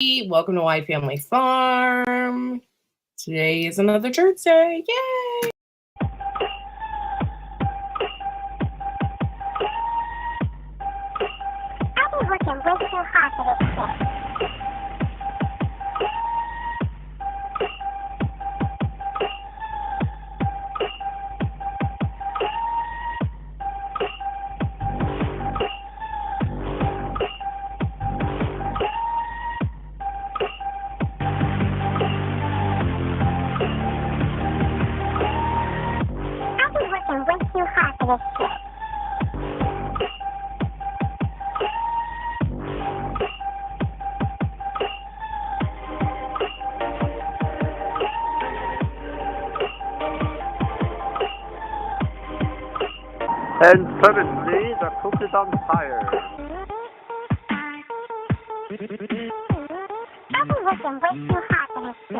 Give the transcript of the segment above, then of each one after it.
Welcome to Whyde Family Farm. Today is another Turdsday. Yay! I've been working way too hard for this shit. I've been working way too hard for this shit. And suddenly the cook is on fire. I've been working way too hard for this shit.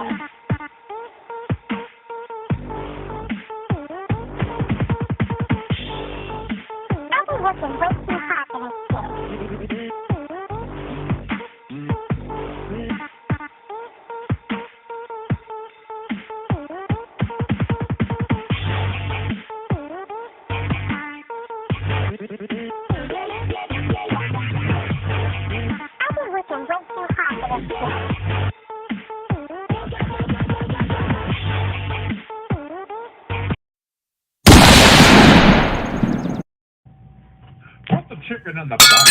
I've been working way too hard for this shit. I've been working way too hard for this shit. Put the chicken in the basket.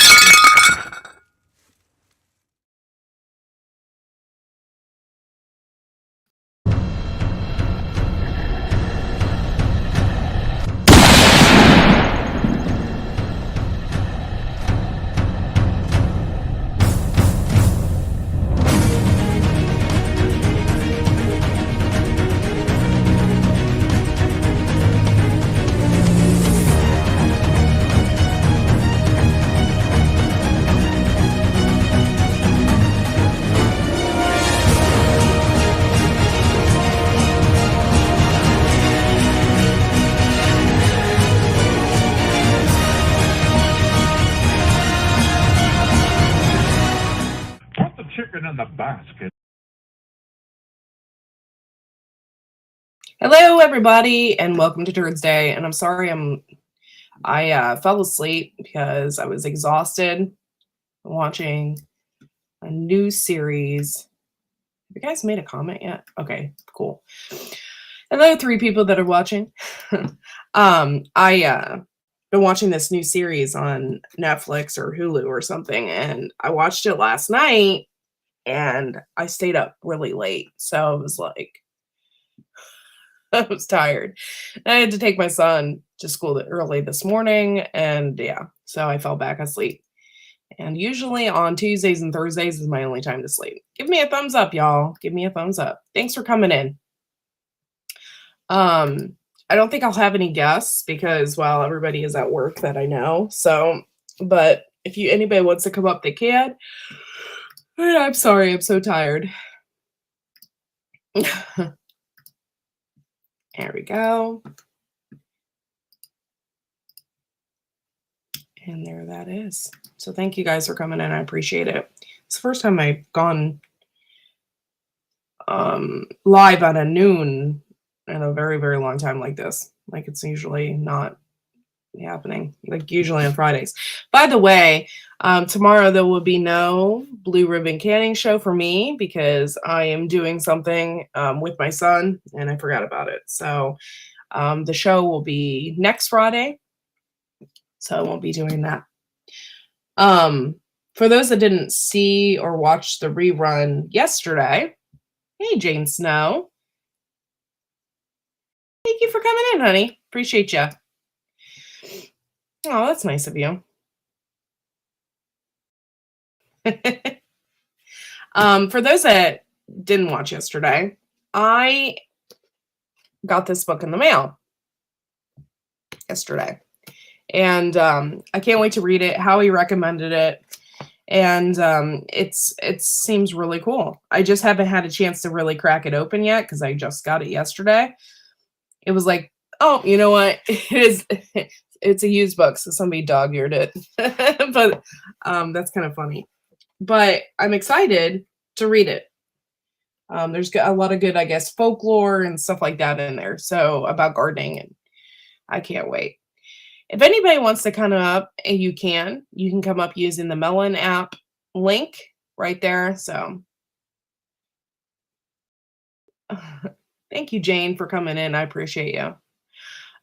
Put the chicken in the basket. Hello, everybody, and welcome to Turdsday. And I'm sorry, I fell asleep because I was exhausted watching a new series. Have you guys made a comment yet? Okay, cool. Hello, 3 people that are watching. I been watching this new series on Netflix or Hulu or something, and I watched it last night, and I stayed up really late, so it was like I was tired. I had to take my son to school early this morning, and yeah, so I fell back asleep. And usually on Tuesdays and Thursdays is my only time to sleep. Give me a thumbs up, y'all. Give me a thumbs up. Thanks for coming in. I don't think I'll have any guests because, well, everybody is at work that I know. So, but if anybody wants to come up, they can. I'm sorry, I'm so tired. There we go. And there that is. So thank you guys for coming in. I appreciate it. It's the first time I've gone live at a noon in a very, very long time like this. Like it's usually not happening, like usually on Fridays. By the way, tomorrow there will be no Blue Ribbon Canning show for me because I am doing something with my son and I forgot about it. So the show will be next Friday. So I won't be doing that. For those that didn't see or watch the rerun yesterday, hey, Jane Snow. Thank you for coming in, honey. Appreciate you. Oh, that's nice of you. For those that didn't watch yesterday, I got this book in the mail yesterday. And I can't wait to read it. Howie recommended it. And it seems really cool. I just haven't had a chance to really crack it open yet because I just got it yesterday. It was like, oh, you know what? It's a used book, so somebody dog-eared it. But that's kind of funny. But I'm excited to read it. There's a lot of good, I guess, folklore and stuff like that in there. So about gardening, and I can't wait. If anybody wants to come up, and you can come up using the Melon app link right there. So thank you, Jane, for coming in. I appreciate you.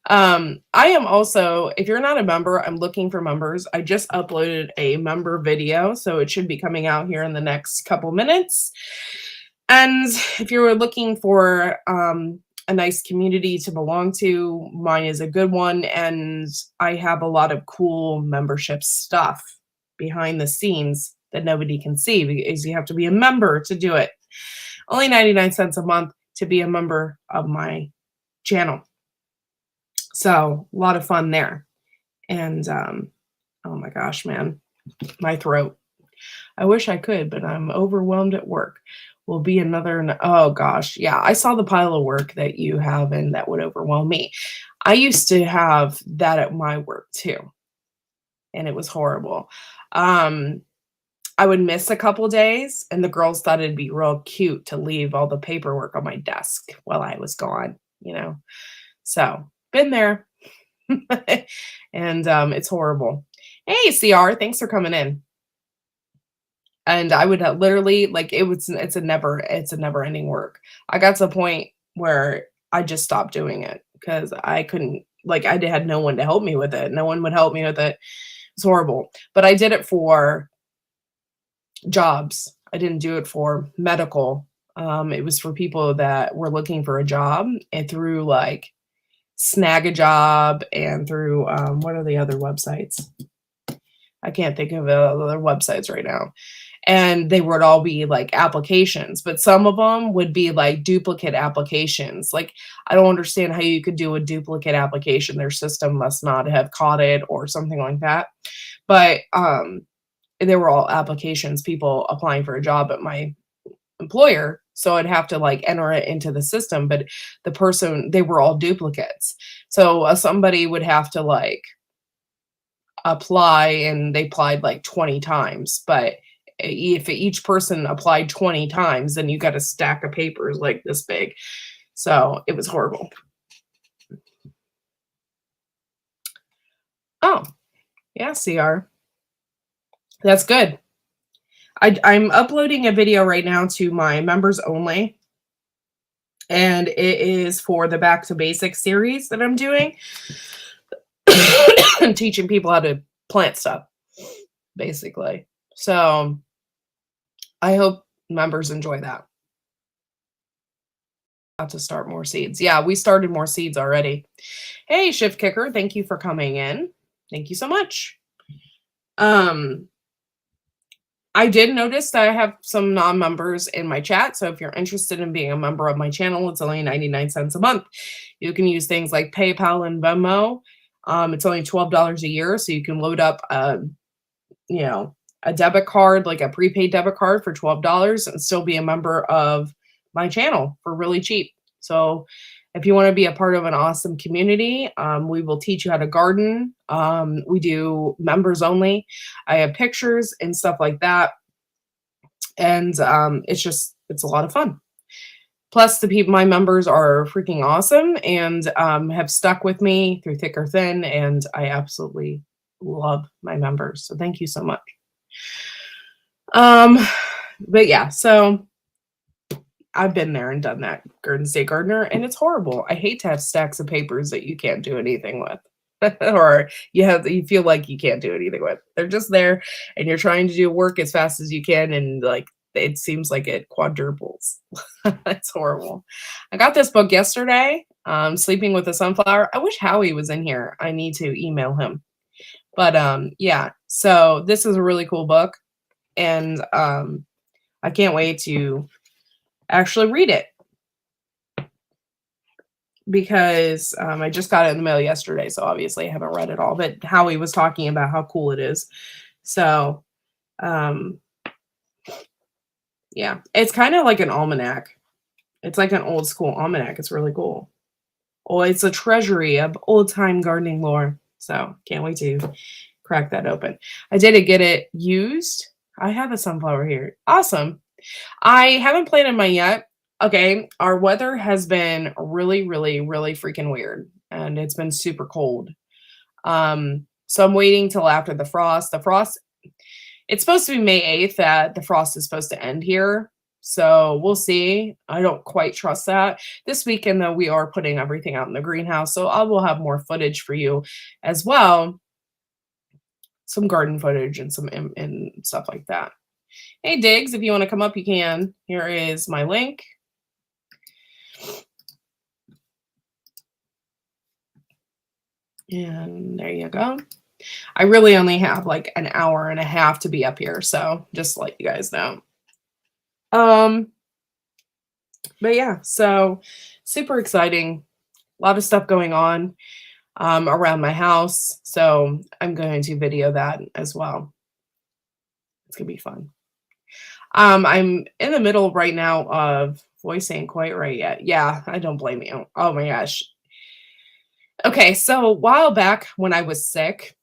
I am also, if you're not a member, I'm looking for members. I just uploaded a member video, so it should be coming out here in the next couple minutes. And if you're looking for a nice community to belong to, mine is a good one. And I have a lot of cool membership stuff behind the scenes that nobody can see, because you have to be a member to do it. Only 99 cents a month to be a member of my channel. So a lot of fun there. And oh my gosh, man, my throat. I wish I could, but I'm overwhelmed at work. Will be another, oh gosh, yeah, I saw the pile of work that you have, and that would overwhelm me. I used to have that at my work too, and it was horrible. I would miss a couple days, and the girls thought it'd be real cute to leave all the paperwork on my desk while I was gone, So, been there. And it's horrible. Hey, CR, thanks for coming in. And I would literally, like, it's a never ending work. I got to a point where I just stopped doing it because I couldn't, like, I had no one to help me with it. No one would help me with it. It's horrible. But I did it for jobs. I didn't do it for medical. It was for people that were looking for a job, and through like Snag a Job, and through what are the other websites? I can't think of other websites right now. And they would all be like applications, but some of them would be like duplicate applications. Like, I don't understand how you could do a duplicate application. Their system must not have caught it or something like that. But they were all applications, people applying for a job at my employer. So I'd have to like enter it into the system, but the person, they were all duplicates. So somebody would have to like apply, and they applied like 20 times. But if each person applied 20 times, then you got a stack of papers like this big. So it was horrible. Oh, yeah, CR. That's good. I'm uploading a video right now to my members only. And it is for the Back to Basics series that I'm doing. Teaching people how to plant stuff, basically. So I hope members enjoy that. About to start more seeds. Yeah, we started more seeds already. Hey, Shift Kicker, thank you for coming in. Thank you so much. I did notice that I have some non-members in my chat. So if you're interested in being a member of my channel, it's only 99 cents a month. You can use things like PayPal and Venmo. It's only $12 a year. So you can load up, a debit card, like a prepaid debit card for $12, and still be a member of my channel for really cheap. So if you want to be a part of an awesome community, we will teach you how to garden. We do members only. I have pictures and stuff like that. And it's a lot of fun. Plus, my members are freaking awesome, and have stuck with me through thick or thin. And I absolutely love my members. So thank you so much. But yeah, so I've been there and done that, Turdsday Gardener, and it's horrible. I hate to have stacks of papers that you can't do anything with, or you feel like you can't do anything with. They're just there, and you're trying to do work as fast as you can, and like it seems like it quadruples. It's horrible. I got this book yesterday, Sleeping with a Sunflower. I wish Howie was in here. I need to email him. But yeah, so this is a really cool book, and I can't wait to actually read it, because I just got it in the mail yesterday, so obviously I haven't read it all, but Howie was talking about how cool it is. So yeah, it's kind of like an almanac. It's like an old school almanac. It's really cool. Oh, it's a treasury of old time gardening lore. So can't wait to crack that open. I did get it used. I have a sunflower here. Awesome. I haven't planted mine yet. Okay, our weather has been really, really, really freaking weird, and it's been super cold. So I'm waiting till after the frost. The frost, it's supposed to be May 8th that the frost is supposed to end here. So we'll see. I don't quite trust that. This weekend, though, we are putting everything out in the greenhouse. So I will have more footage for you as well. Some garden footage and and stuff like that. Hey, Diggs, if you want to come up, you can. Here is my link. And there you go. I really only have like an hour and a half to be up here, so just to let you guys know. But yeah, so super exciting. A lot of stuff going on around my house, so I'm going to video that as well. It's gonna be fun. I'm in the middle right now of voice ain't quite right yet. Yeah, I don't blame you. Oh my gosh. Okay, so a while back when I was sick,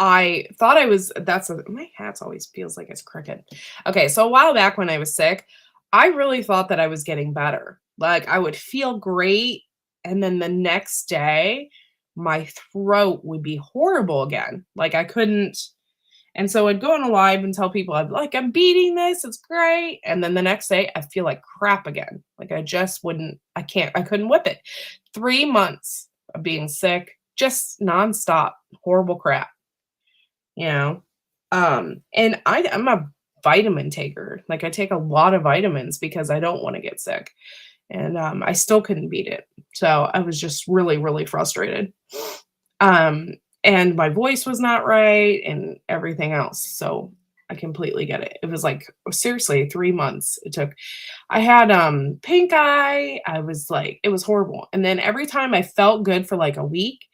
I thought I was my hat always feels like it's crooked. Okay, so a while back when I was sick, I really thought that I was getting better. Like I would feel great, and then the next day my throat would be horrible again. Like I couldn't, and so I'd go on a live and tell people I'd be like, I'm beating this, it's great. And then the next day I feel like crap again. Like I just I couldn't whip it. 3 months of being sick, just nonstop, horrible crap. You know? And I'm a vitamin taker. Like I take a lot of vitamins because I don't want to get sick. And I still couldn't beat it. So I was just really, really frustrated. And my voice was not right and everything else. So I completely get it. It was like seriously 3 months it took. I had pink eye. I was like, it was horrible. And then every time I felt good for like a week,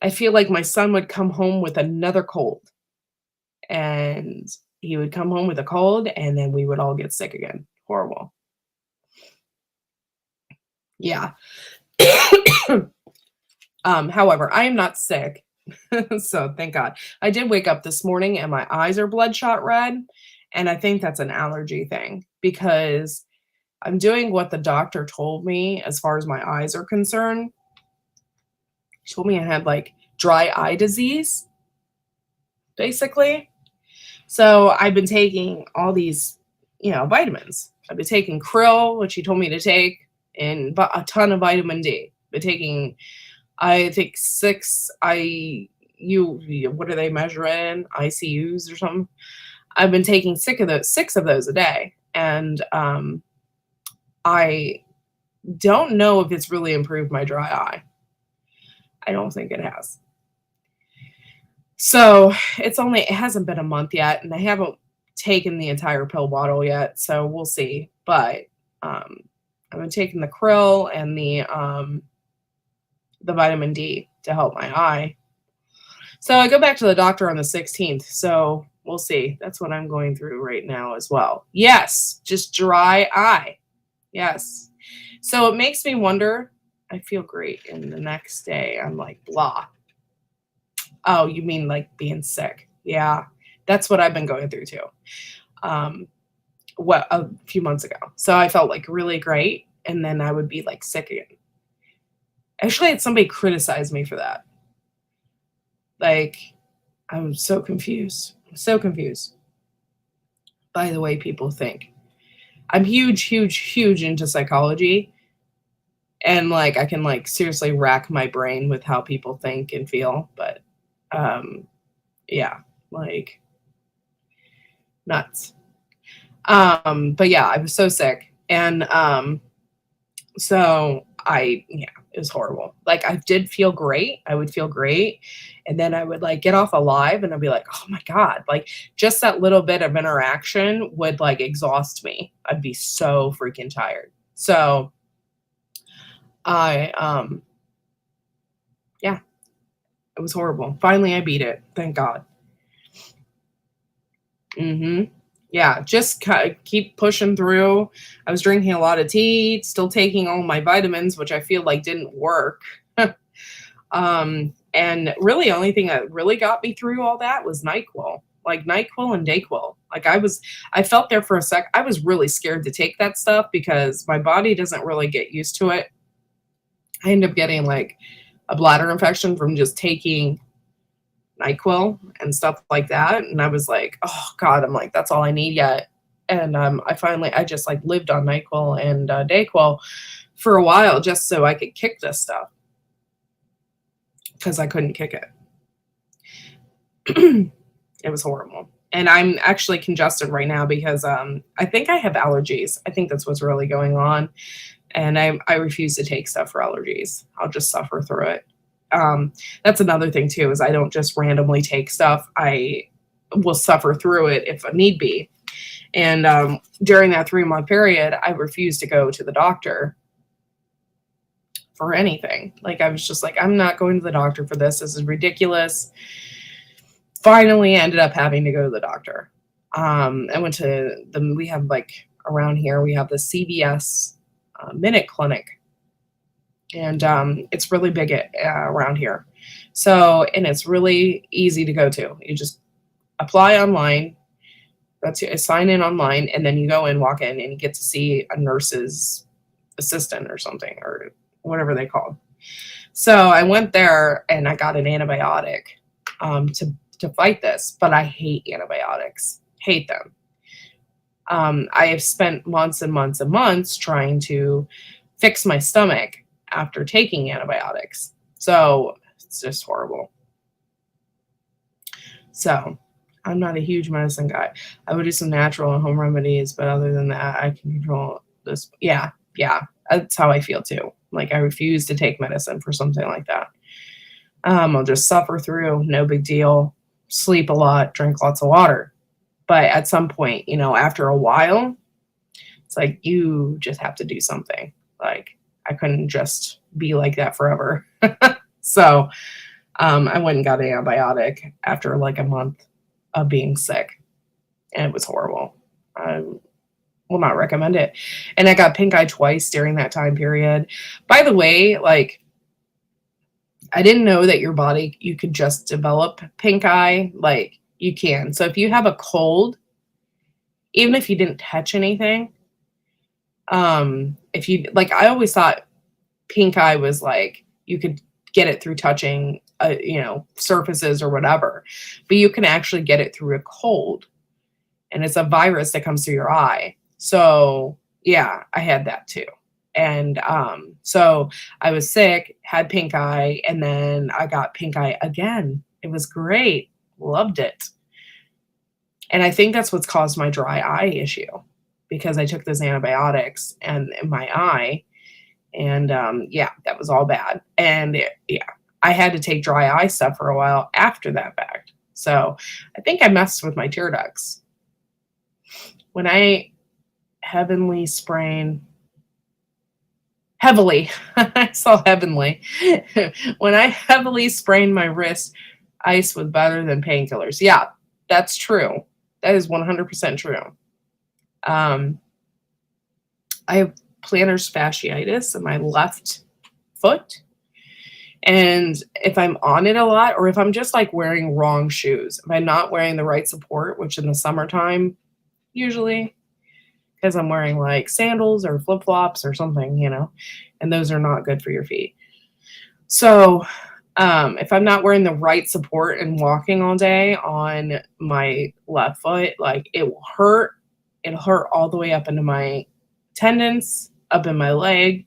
I feel like my son would come home with another cold. And he would come home with a cold and then we would all get sick again. Horrible. Yeah. However, I am not sick. So thank God. I did wake up this morning and my eyes are bloodshot red. And I think that's an allergy thing because I'm doing what the doctor told me as far as my eyes are concerned. She told me I had like dry eye disease, basically. So I've been taking all these, vitamins. I've been taking krill, which he told me to take, and a ton of vitamin D. Been taking, I think 6 what do they measure in? ICUs or something. I've been taking 6 of those a day. And I don't know if it's really improved my dry eye. I don't think it has. So it hasn't been a month yet, and I haven't taken the entire pill bottle yet. So we'll see. But I've been taking the krill and the vitamin D to help my eye. So I go back to the doctor on the 16th. So we'll see. That's what I'm going through right now as well. Yes, just dry eye. Yes. So it makes me wonder. I feel great. And the next day I'm like, blah. Oh, you mean like being sick? Yeah. That's what I've been going through too. A few months ago. So I felt like really great. And then I would be like sick again. Actually, I had somebody criticize me for that. Like, I'm so confused. So confused by the way people think. I'm huge into psychology. And like, I can like seriously rack my brain with how people think and feel. But yeah, like nuts. But yeah, I was so sick. And so it was horrible. Like I did feel great. I would feel great. And then I would like get off a live and I'd be like, oh my God, like just that little bit of interaction would like exhaust me. I'd be so freaking tired. So yeah, it was horrible. Finally, I beat it. Thank God. Yeah, just keep pushing through. I was drinking a lot of tea, still taking all my vitamins, which I feel like didn't work. And really, only thing that really got me through all that was NyQuil. like NyQuil and DayQuil. Like I felt there for a sec. I was really scared to take that stuff because my body doesn't really get used to it. I ended up getting like a bladder infection from just taking NyQuil and stuff like that. And I was like, oh God, I'm like, that's all I need yet. And I just like lived on NyQuil and DayQuil for a while just so I could kick this stuff because I couldn't kick it. It was horrible. And I'm actually congested right now because I think I have allergies. I think that's what's really going on. And I refuse to take stuff for allergies. I'll just suffer through it. That's another thing too, is I don't just randomly take stuff. I will suffer through it if need be. And during that 3-month period, I refused to go to the doctor for anything. Like I was just like, I'm not going to the doctor for this. This is ridiculous. Finally ended up having to go to the doctor. I went to we have like around here, we have the CVS Minute Clinic. And it's really big around here. So, and it's really easy to go to. You just apply online. That's it. Sign in online, and then you go in, walk in, and you get to see a nurse's assistant or something, or whatever they call. So I went there, and I got an antibiotic to fight this. But I hate antibiotics. Hate them. I have spent months and months and months trying to fix my stomach after taking antibiotics. So it's just horrible. So I'm not a huge medicine guy. I would do some natural and home remedies, but other than that, I can control this. Yeah, that's how I feel too. Like I refuse to take medicine for something like that. I'll just suffer through, no big deal, sleep a lot, drink lots of water. But at some point, after a while, it's like you just have to do something. Like I couldn't just be like that forever. So I went and got an antibiotic after like a month of being sick. And it was horrible. I will not recommend it. And I got pink eye twice during that time period. By the way, like I didn't know that your body, you could just develop pink eye. Like you can. So if you have a cold, even if you didn't touch anything, if you like, I always thought pink eye was like you could get it through touching surfaces or whatever, but you can actually get it through a cold, and it's a virus that comes through your eye. So yeah, I had that too. And so I was sick, had pink eye, and then I got pink eye again. It was great. Loved it. And I think that's what's caused my dry eye issue, because I took those antibiotics and in my eye, and that was all bad. And I had to take dry eye stuff for a while after that fact. So I think I messed with my tear ducts. When I heavily, I saw heavenly. When I heavily sprained my wrist, ice was better than painkillers. Yeah, that's true. That is 100% true. I have plantar fasciitis in my left foot. And if I'm on it a lot, or if I'm just like wearing wrong shoes, if I'm not wearing the right support, which in the summertime, usually, because I'm wearing like sandals or flip-flops or something, and those are not good for your feet. So if I'm not wearing the right support and walking all day on my left foot, like it will hurt. It'll hurt all the way up into my tendons, up in my leg.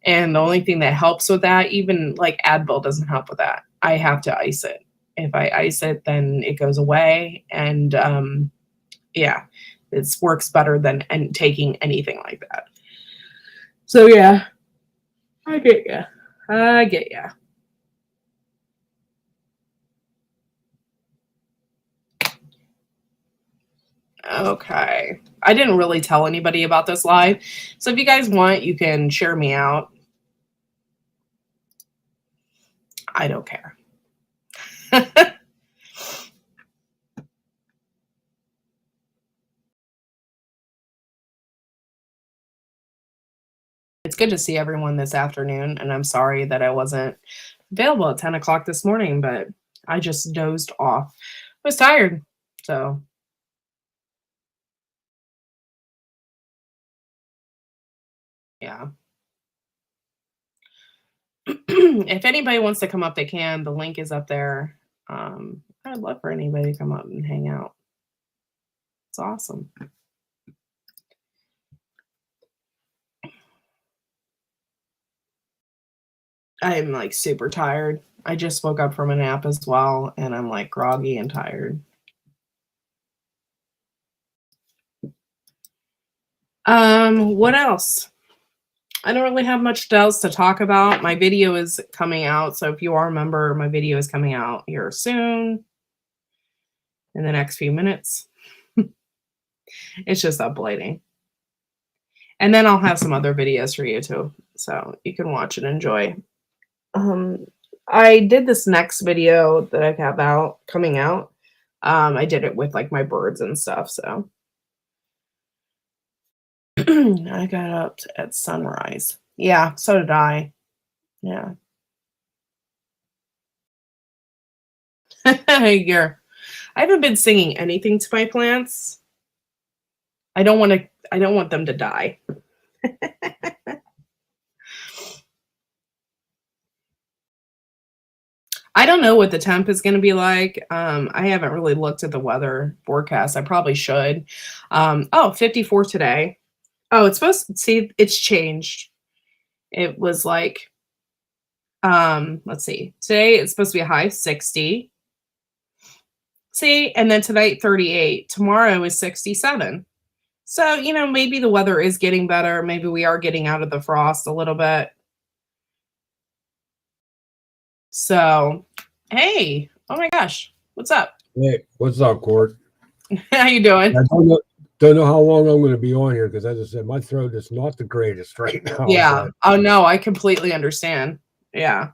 And the only thing that helps with that, even like Advil doesn't help with that. I have to ice it. If I ice it, then it goes away. And it works better than taking anything like that. So yeah, I get ya. Okay. I didn't really tell anybody about this live. So if you guys want, you can share me out. I don't care. It's good to see everyone this afternoon, and I'm sorry that I wasn't available at 10 o'clock this morning, but I just dozed off. I was tired. So yeah. If anybody wants to come up, they can. The link is up there. I'd love for anybody to come up and hang out. It's awesome. I'm like super tired. I just woke up from a nap as well, and I'm like groggy and tired. What else? I don't really have much else to talk about. My video is coming out, so if you are a member, my video is coming out here soon in the next few minutes. It's just uploading. And then I'll have some other videos for you too, so you can watch and enjoy. I did this next video that I have coming out. I did it with like my birds and stuff, so I got up at sunrise. Yeah, so did I. Yeah. I haven't been singing anything to my plants. I don't want them to die. I don't know what the temp is going to be like. I haven't really looked at the weather forecast. I probably should. 54 today. Oh, it's supposed to see, it's changed. It was like, let's see. Today it's supposed to be a high 60. See, and then tonight 38. Tomorrow is 67. So, maybe the weather is getting better. Maybe we are getting out of the frost a little bit. So, hey, oh my gosh, what's up? Hey, what's up, Court? How you doing? I don't know how long I'm going to be on here because, as I said, my throat is not the greatest right now. Yeah. Oh no, I completely understand. Yeah.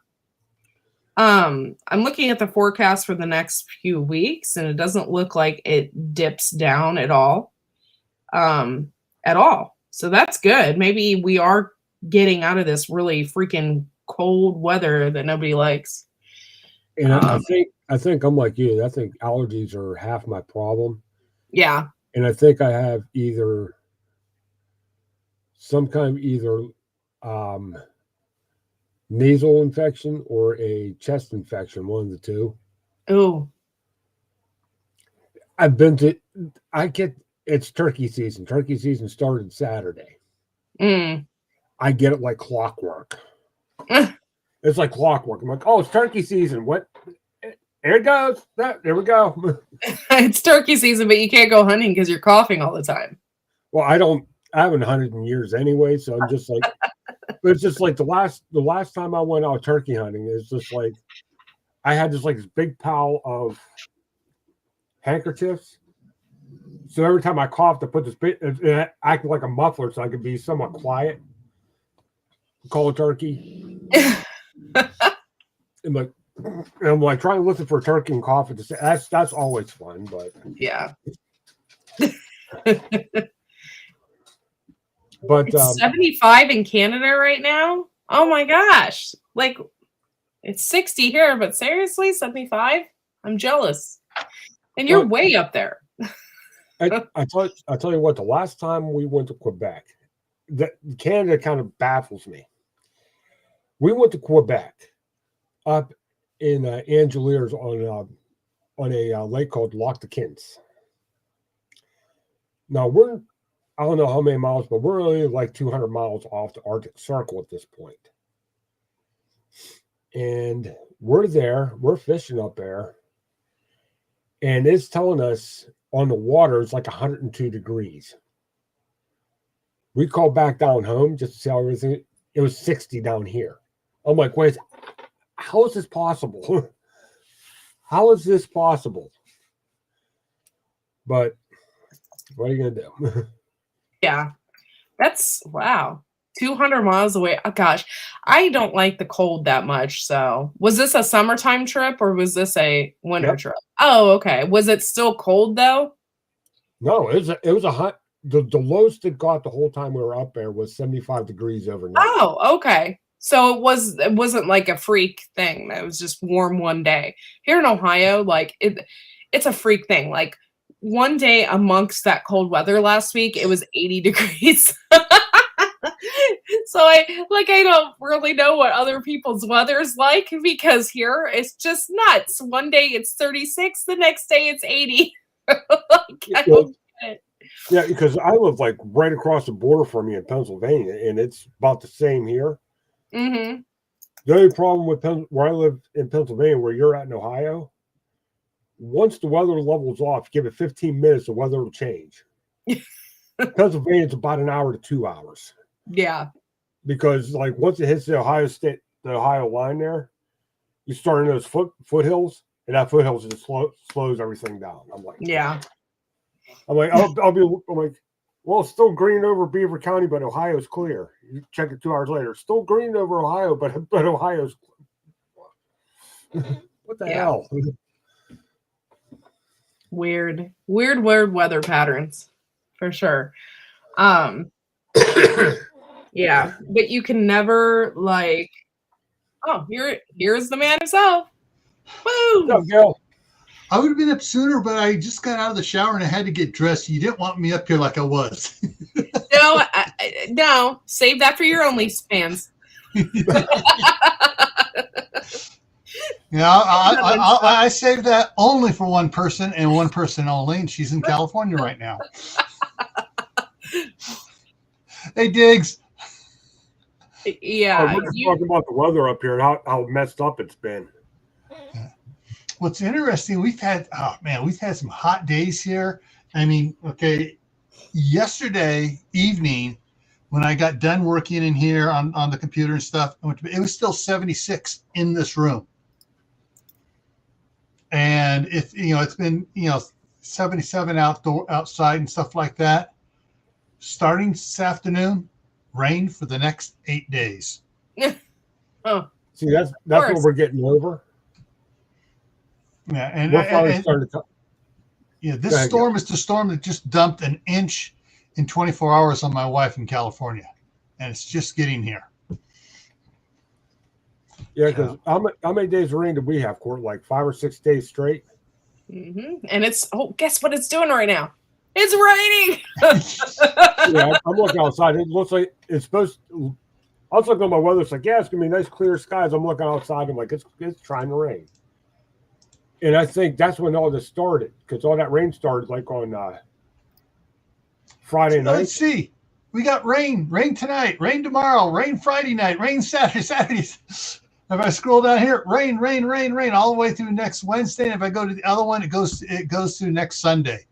I'm looking at the forecast for the next few weeks, and it doesn't look like it dips down at all. So that's good. Maybe we are getting out of this really freaking cold weather that nobody likes. And I think I'm like you. I think allergies are half my problem. Yeah. And I think I have either nasal infection or a chest infection, one of the two. Oh. It's turkey season. Turkey season started Saturday. Mm. I get it like clockwork. It's like clockwork. I'm like, oh, it's turkey season. What? There it goes. There we go. It's turkey season, but you can't go hunting because you're coughing all the time. Well, I haven't hunted in years anyway, so I'm just like, but it's just like the last time I went out turkey hunting, it's just like I had this big pile of handkerchiefs. So every time I coughed, I put this bit, it acted like a muffler so I could be somewhat quiet. Cold turkey. I'm like trying to listen for a turkey and cough. That's always fun, but yeah. But it's 75 in Canada right now. Oh my gosh! Like it's 60 here, but seriously, 75? I'm jealous. And you're way up there. I tell you what. The last time we went to Quebec, Canada kind of baffles me. We went to Quebec, up in Angeliers on a lake called Lac de Kins. Now I don't know how many miles, but we're only like 200 miles off the Arctic Circle at this point. And we're there, we're fishing up there, and it's telling us on the water it's like 102 degrees. We called back down home just to see how everything. It was 60 down here. I'm like, wait, how is this possible? How is this possible? But what are you gonna do? Yeah, that's wow. 200 miles away. Oh gosh, I don't like the cold that much. So, was this a summertime trip or was this a winter trip? Oh, okay. Was it still cold though? No, it was a hot. The lowest it got the whole time we were up there was 75 degrees overnight. Oh, okay. So it wasn't like a freak thing. That was just warm one day. Here in Ohio, like it's a freak thing. Like one day amongst that cold weather last week, it was 80 degrees. So I don't really know what other people's weather is like, because here it's just nuts. One day it's 36, the next day it's 80. Like, I don't get it. Yeah, because I live like right across the border from you in Pennsylvania, and it's about the same here. Mm-hmm. The only problem with where I live in Pennsylvania, where you're at in Ohio, once the weather levels off, give it 15 minutes, the weather will change. Pennsylvania, it's about an hour to 2 hours. Yeah. Because like once it hits the Ohio line there, you start in those foothills, and that foothills just slows everything down. I'm like, yeah. I'm like, I'm like, well, it's still green over Beaver County, but Ohio's clear. You check it 2 hours later, still green over Ohio, but Ohio's what the hell? Weird weather patterns, for sure. Yeah, but you can never like, oh, here's the man himself. Woo! What's up, Gil? I would have been up sooner, but I just got out of the shower and I had to get dressed. You didn't want me up here like I was. No, no, save that for your OnlyFans. Yeah, I saved that only for one person and one person only, and she's in California right now. Hey, Diggs. Yeah, we're just talking about the weather up here and how messed up it's been. What's interesting, we've had some hot days here. I mean, okay, yesterday evening when I got done working in here on the computer and stuff, it was still 76 in this room. And it's been 77 outside and stuff like that. Starting this afternoon, rain for the next 8 days. Oh, see, that's what we're getting over. Yeah, and we're finally starting to. Yeah, this storm is the storm that just dumped an inch in 24 hours on my wife in California, and it's just getting here. Yeah, because how many days of rain did we have, Court? Like 5 or 6 days straight. Mm-hmm. And guess what it's doing right now? It's raining. Yeah, I'm looking outside. It looks like it's supposed to. I was looking at my weather. It's like, yeah, it's gonna be nice, clear skies. I'm looking outside. I'm like, it's trying to rain. And I think that's when all this started, because all that rain started like on Friday night. Let's see. We got rain tonight, rain tomorrow, rain Friday night, rain Saturday. If I scroll down here, rain, all the way through next Wednesday. And if I go to the other one, it goes through next Sunday.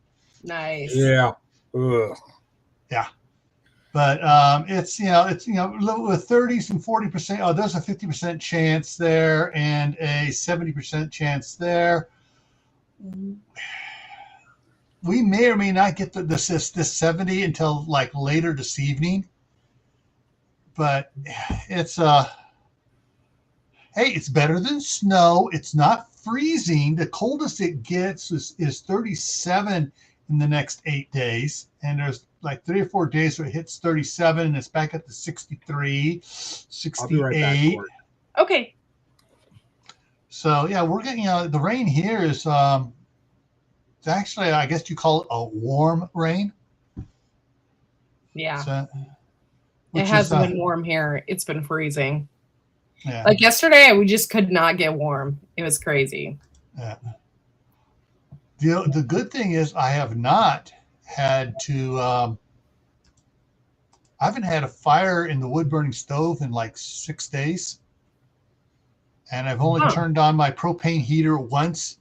Nice. Yeah. Ugh. Yeah. But it's with 30s and 40%. Oh, there's a 50% chance there and a 70% chance there. We may or may not get this 70 until like later this evening. But it's hey, it's better than snow. It's not freezing. The coldest it gets is 37 in the next 8 days, and there's like 3 or 4 days where it hits 37 and it's back at the 63, 68. I'll be right back. Okay. So yeah, we're getting the rain here is it's actually, I guess you call it a warm rain. Yeah. So, it hasn't been warm here. It's been freezing. Yeah. Like yesterday, we just could not get warm. It was crazy. Yeah. The good thing is I have not had to I haven't had a fire in the wood burning stove in like 6 days, and I've only turned on my propane heater once,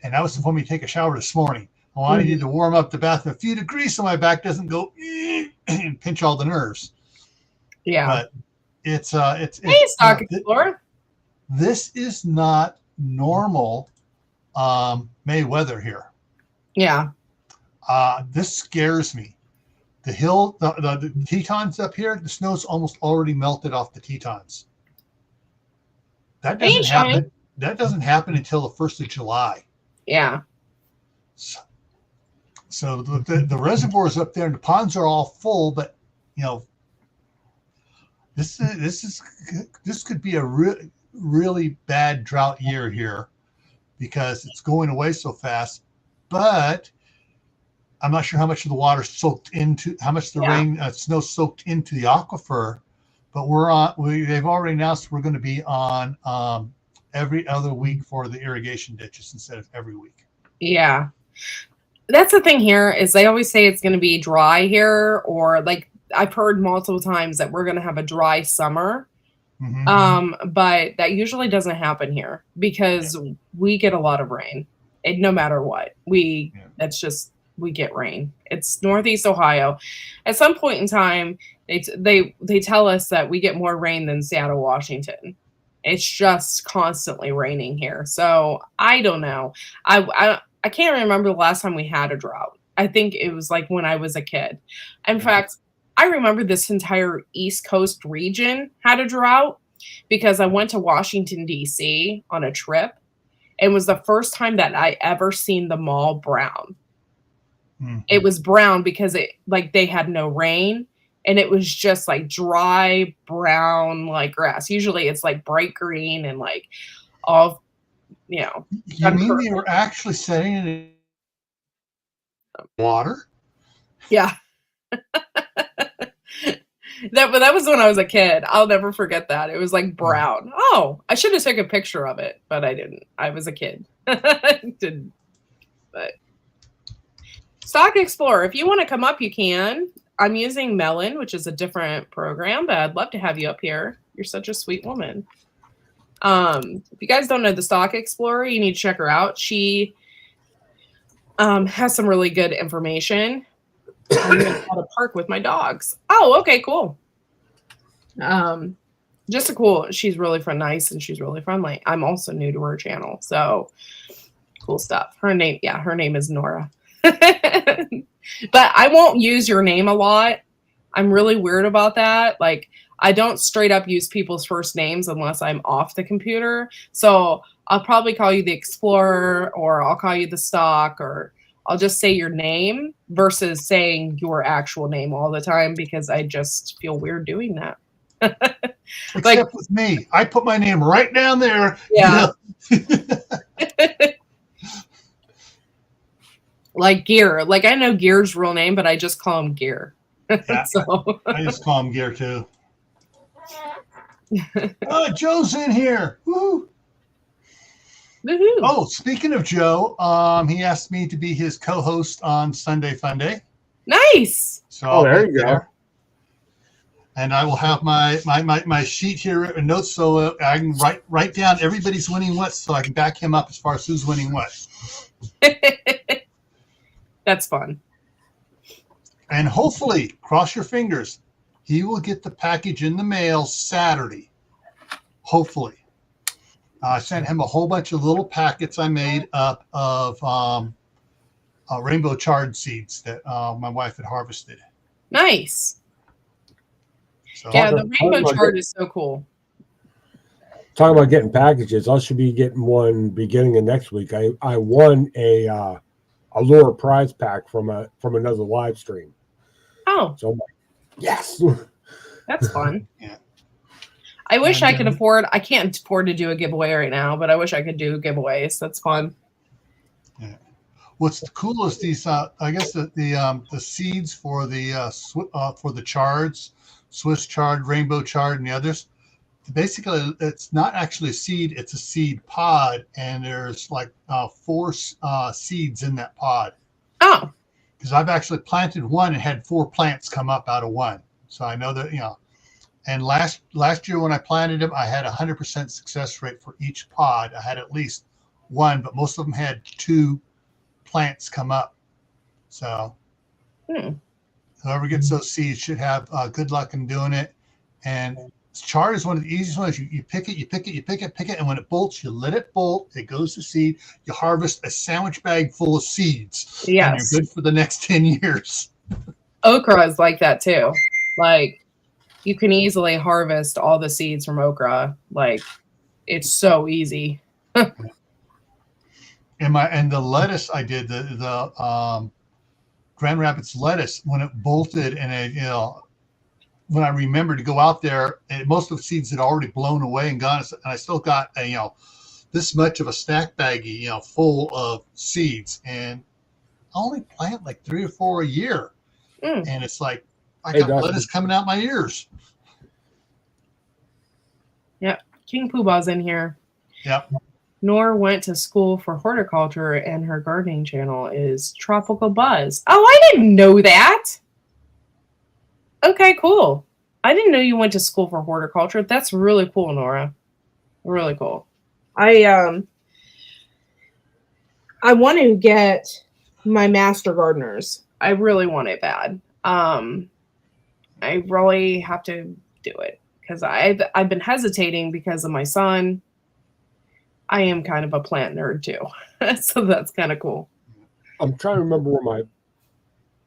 and that was before me take a shower this morning. I needed to warm up the bathroom a few degrees so my back doesn't go and pinch all the nerves. Yeah, but it's hey, Stock Explorer. This is not normal May weather here. Yeah. This scares me. The hill, the Tetons up here, the snow's almost already melted off the Tetons. That doesn't happen. That doesn't happen until the 1st of July. Yeah. So the reservoirs up there and the ponds are all full, but this could be a really bad drought year here because it's going away so fast. But I'm not sure how much of the water soaked into, how much the rain, snow soaked into the aquifer, but they've already announced we're going to be on every other week for the irrigation ditches instead of every week. Yeah. That's the thing here is they always say it's going to be dry here, or like I've heard multiple times that we're going to have a dry summer. But that usually doesn't happen here because we get a lot of rain. No matter what, that's just, we get rain. It's Northeast Ohio. At some point in time, they tell us that we get more rain than Seattle, Washington. It's just constantly raining here. So I don't know. I can't remember the last time we had a drought. I think it was like when I was a kid. In fact, I remember this entire East Coast region had a drought because I went to Washington, D.C. on a trip. It was the first time that I ever seen the mall brown. It was brown because they had no rain, and it was just like dry brown like grass. Usually it's like bright green and like all, You mean they were actually setting it in water? Yeah. That was when I was a kid. I'll never forget that. It was like brown. Oh, I should have taken a picture of it, but I didn't. I was a kid. Didn't. But Stock Explorer, if you want to come up, you can. I'm using Melon, which is a different program, but I'd love to have you up here. You're such a sweet woman. If you guys don't know the Stock Explorer, you need to check her out. She has some really good information. I'm going to park with my dogs. Oh, okay, cool. She's really nice, and she's really friendly. I'm also new to her channel, so cool stuff. Her name is Nora. But I won't use your name a lot. I'm really weird about that. Like, I don't straight up use people's first names unless I'm off the computer. So I'll probably call you the Explorer, or I'll call you the Stock, or I'll just say your name versus saying your actual name all the time because I just feel weird doing that. Except with me. I put my name right down there. Yeah. Like Gear. Like, I know Gear's real name, but I just call him Gear. Yeah, So. I just call him Gear too. Joe's in here. Woo. Woo-hoo. Oh, speaking of Joe, he asked me to be his co-host on Sunday Funday. Nice. So there you go. And I will have my sheet here and notes so I can write down everybody's winning what, so I can back him up as far as who's winning what. That's fun. And hopefully, cross your fingers, he will get the package in the mail Saturday. Hopefully. I sent him a whole bunch of little packets I made up of rainbow chard seeds that my wife had harvested. Nice. So, yeah, the rainbow chard is so cool. Talking about getting packages, I should be getting one beginning of next week. I won a lure prize pack from another live stream. Oh. So I'm like, yes. That's fun. Yeah. I wish I could I can't afford to do a giveaway right now, but I wish I could do giveaways. That's fun. Yeah. What's the coolest? These, I guess the seeds for the chards, Swiss chard, rainbow chard, and the others. Basically, it's not actually a seed; it's a seed pod, and there's like 4 seeds in that pod. Oh. Because I've actually planted one and had 4 plants come up out of one, so I know that And last year when I planted them, I had 100% success rate for each pod. I had at least one, but most of them had 2 plants come up. So whoever gets those seeds should have good luck in doing it. And chard is one of the easiest ones. You pick it, and when it bolts, you let it bolt. It goes to seed. You harvest a sandwich bag full of seeds. Yes. And you're good for the next 10 years. Okra is like that too. Like, you can easily harvest all the seeds from okra. Like, it's so easy. And the lettuce I did, the Grand Rapids lettuce, when it bolted and when I remembered to go out there, and most of the seeds had already blown away and gone, and I still got this much of a snack baggie, full of seeds. And only plant like 3 or 4 a year. Mm. And it's like, I Hey, got Dustin. lettuce coming out my ears. Yep. King Poobah's in here. Yep. Nor went to school for horticulture, and her gardening channel is Tropical Buzz. Oh, I didn't know that. Okay, cool. I didn't know you went to school for horticulture. That's really cool, Nora. Really cool. I want to get my master gardeners. I really want it bad. I really have to do it because I've been hesitating because of my son. I am kind of a plant nerd too, so that's kind of cool. I'm trying to remember where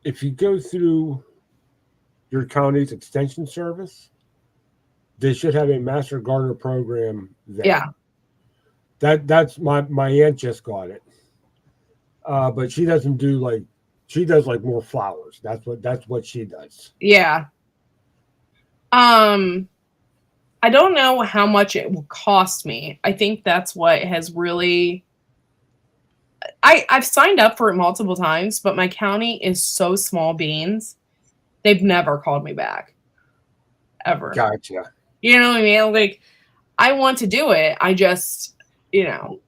if you go through your county's extension service, they should have a master gardener program there. Yeah. That's my aunt just got it. But she doesn't do she does more flowers. That's what she does. Yeah. I don't know how much it will cost me. I think that's what has really I've signed up for it multiple times, but my county is so small beans. They've never called me back. Ever. Gotcha. You know what I mean? Like, I want to do it. I just,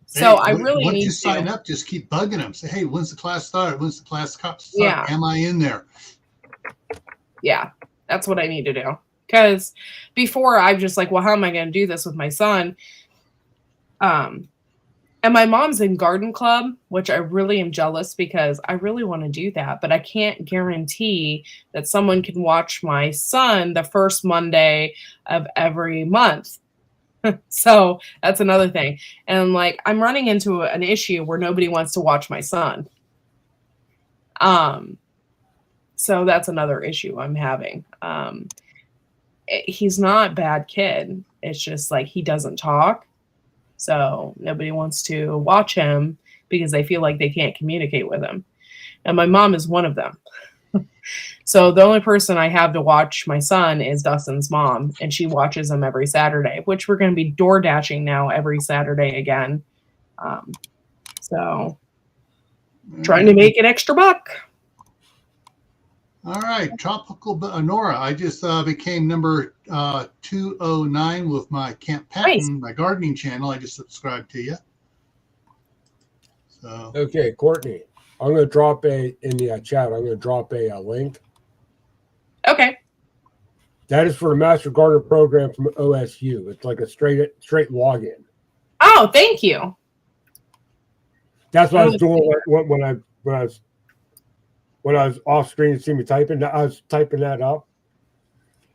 So I really once need you to sign up, just keep bugging them. Say, hey, when's the class start? When's the class start? Yeah. Am I in there? Yeah, that's what I need to do. Because before I'm just like, well, how am I going to do this with my son? And my mom's in garden club, which I really am jealous because I really want to do that, but I can't guarantee that someone can watch my son the first Monday of every month. So that's another thing. And I'm running into an issue where nobody wants to watch my son. So that's another issue I'm having. He's not a bad kid. It's just he doesn't talk. So nobody wants to watch him because they feel like they can't communicate with him. And my mom is one of them. So the only person I have to watch my son is Dustin's mom, and she watches him every Saturday, which we're going to be door dashing now every Saturday again. So trying to make an extra buck. All right, Tropical Nora. I just became number 209 with my Camp Patton, my gardening channel. I just subscribed to you. So Okay, Courtney, I'm going to drop in the chat. I'm going to drop a link. Okay. That is for the Master Gardener program from OSU. It's like a straight login. Oh, thank you. That's what I was doing when I was off screen. You see me typing. I was typing that up.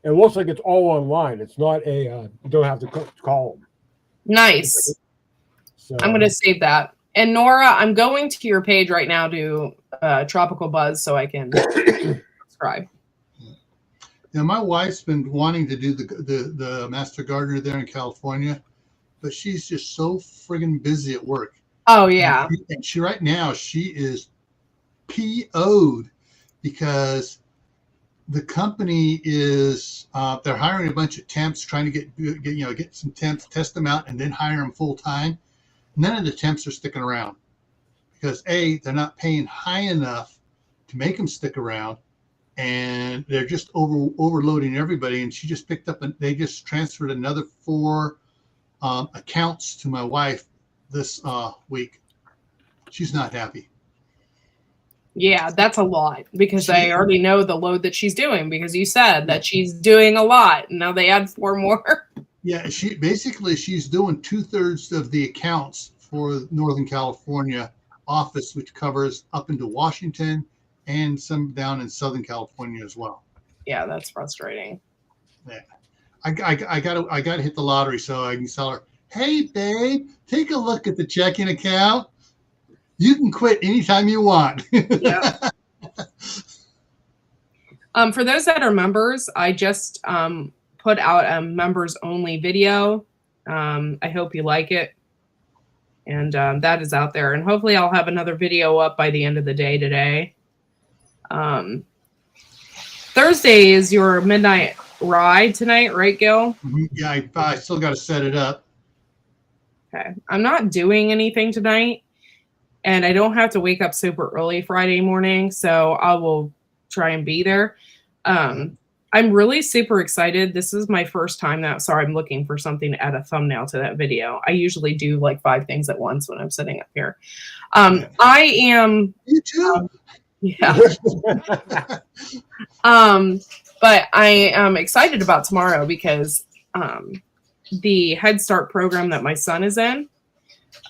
It looks like it's all online. It's not you don't have to call them. Nice. So, I'm going to save that. And Nora, I'm going to your page right now to Tropical Buzz so I can subscribe. now my wife's been wanting to do the Master Gardener there in California, but she's just so friggin' busy at work. Oh, yeah. And she right now she is PO'd because the company is they're hiring a bunch of temps, trying to get some temps, test them out, and then hire them full time. None of the temps are sticking around because they're not paying high enough to make them stick around, and they're just overloading everybody. And she just picked up they just transferred another 4 accounts to my wife this week. She's not happy. Yeah, that's a lot because I already know the load that she's doing because you said that she's doing a lot. And now they add 4 more. Yeah, she's doing 2/3 of the accounts for Northern California office, which covers up into Washington and some down in Southern California as well. Yeah, that's frustrating. Yeah, I gotta hit the lottery so I can tell her, hey babe, take a look at the checking account. You can quit anytime you want. Yeah. For those that are members, I just put out a members only video. I hope you like it. And that is out there. And hopefully I'll have another video up by the end of the day today. Thursday is your midnight ride tonight, right, Gil? Yeah, I still got to set it up. Okay. I'm not doing anything tonight. and I don't have to wake up super early Friday morning, so I will try and be there. I'm really super excited. This is my first time now. Sorry, I'm looking for something to add a thumbnail to that video. I usually do like 5 things at once when I'm sitting up here. I am. You too. Yeah. But I am excited about tomorrow because the Head Start program that my son is in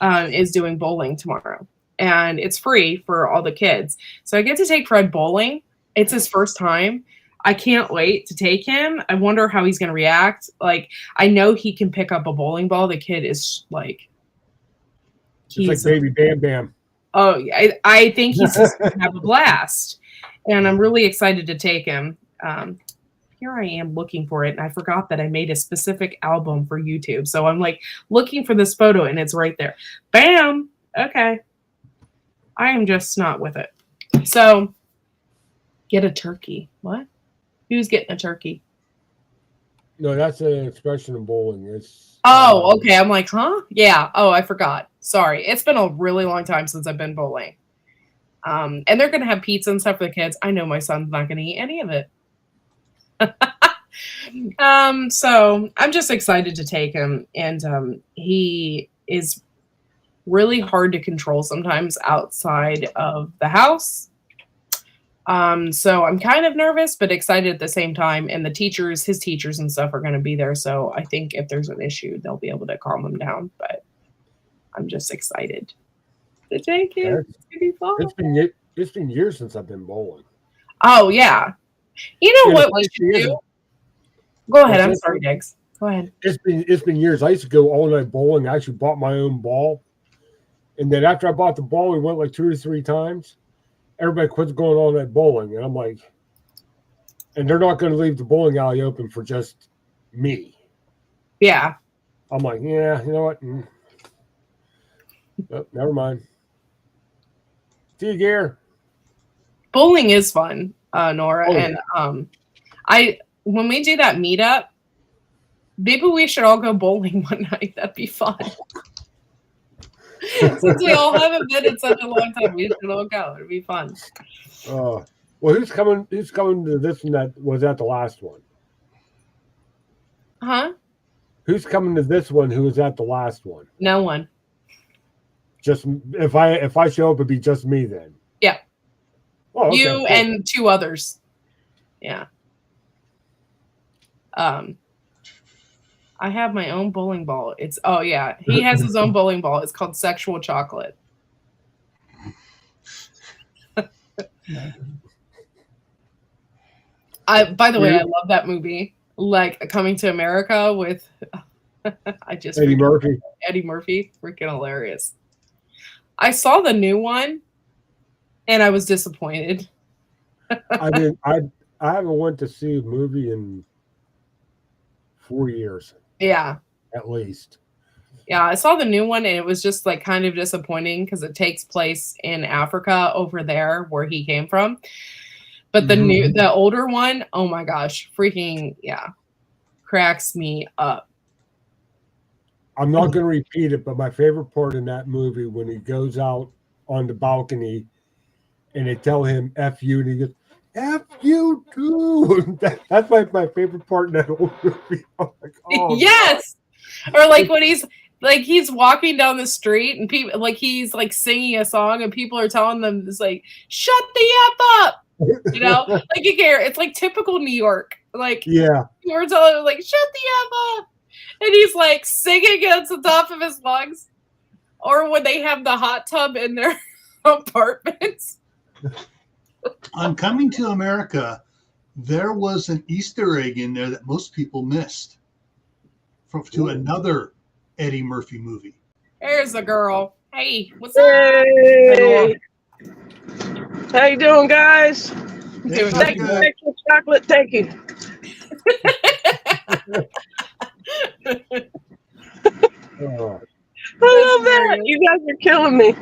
is doing bowling tomorrow. And it's free for all the kids. So I get to take Fred bowling. It's his first time. I can't wait to take him. I wonder how he's going to react. Like, I know he can pick up a bowling ball. The kid is like, he's like baby Bam Bam. Oh, I think he's just going to have a blast. And I'm really excited to take him. Here I am looking for it. And I forgot that I made a specific album for YouTube. So I'm like looking for this photo and it's right there. Bam. Okay. I am just not with it. So get a turkey. What? Who's getting a turkey? No, that's an expression in bowling. It's okay. I'm like, huh? Yeah. Oh, I forgot. Sorry. It's been a really long time since I've been bowling. And they're gonna have pizza and stuff for the kids. I know my son's not gonna eat any of it. So I'm just excited to take him, and he is really hard to control sometimes outside of the house. So I'm kind of nervous, but excited at the same time. And his teachers and stuff are going to be there. So I think if there's an issue, they'll be able to calm him down. But I'm just excited to take him. It's going to be fun. It's been years since I've been bowling. Oh, yeah. You know what we should do? Go ahead. I'm sorry, Diggs. Go ahead. It's been years. I used to go all night bowling. I actually bought my own ball. And then after I bought the ball, we went like 2 or 3 times. Everybody quits going all night bowling. And I'm like, and they're not going to leave the bowling alley open for just me. Yeah. I'm like, yeah, you know what? Oh, never mind. See you, Gare. Bowling is fun, Nora. Oh, yeah. And when we do that meetup, maybe we should all go bowling one night. That'd be fun. Since we all haven't been in such a long time, we should all go. It'd be fun. Well, who's coming to this one that was at the last one? Huh? Who's coming to this one who was at the last one? No one. Just if I show up, it'd be just me then. Yeah. Oh, okay, you cool. and 2 others. Yeah. I have my own bowling ball. He has his own bowling ball. It's called Sexual Chocolate. By the way, I love that movie. Like Coming to America with Eddie Murphy. Eddie Murphy, freaking hilarious. I saw the new one and I was disappointed. I haven't went to see a movie in 4 years. Yeah. At least. Yeah, I saw the new one and it was just like kind of disappointing because it takes place in Africa over there where he came from. But the older one, oh my gosh, freaking cracks me up. I'm not going to repeat it, but my favorite part in that movie when he goes out on the balcony and they tell him F you and he goes, F you too. That's my favorite part in that whole movie. I'm like, oh, yes. God. Or like when he's walking down the street and people like he's like singing a song and people are telling them it's like, shut the F up. You know, like you care. It's like typical New York. Like, yeah, you were telling him like, shut the F up. And he's like singing against the top of his lungs. Or when they have the hot tub in their apartments. On Coming to America, there was an Easter egg in there that most people missed to another Eddie Murphy movie. There's a girl. Hey, what's up? Hey. How you doing, guys? Hey, thank you, extra chocolate. Thank you. I love that. You guys are killing me.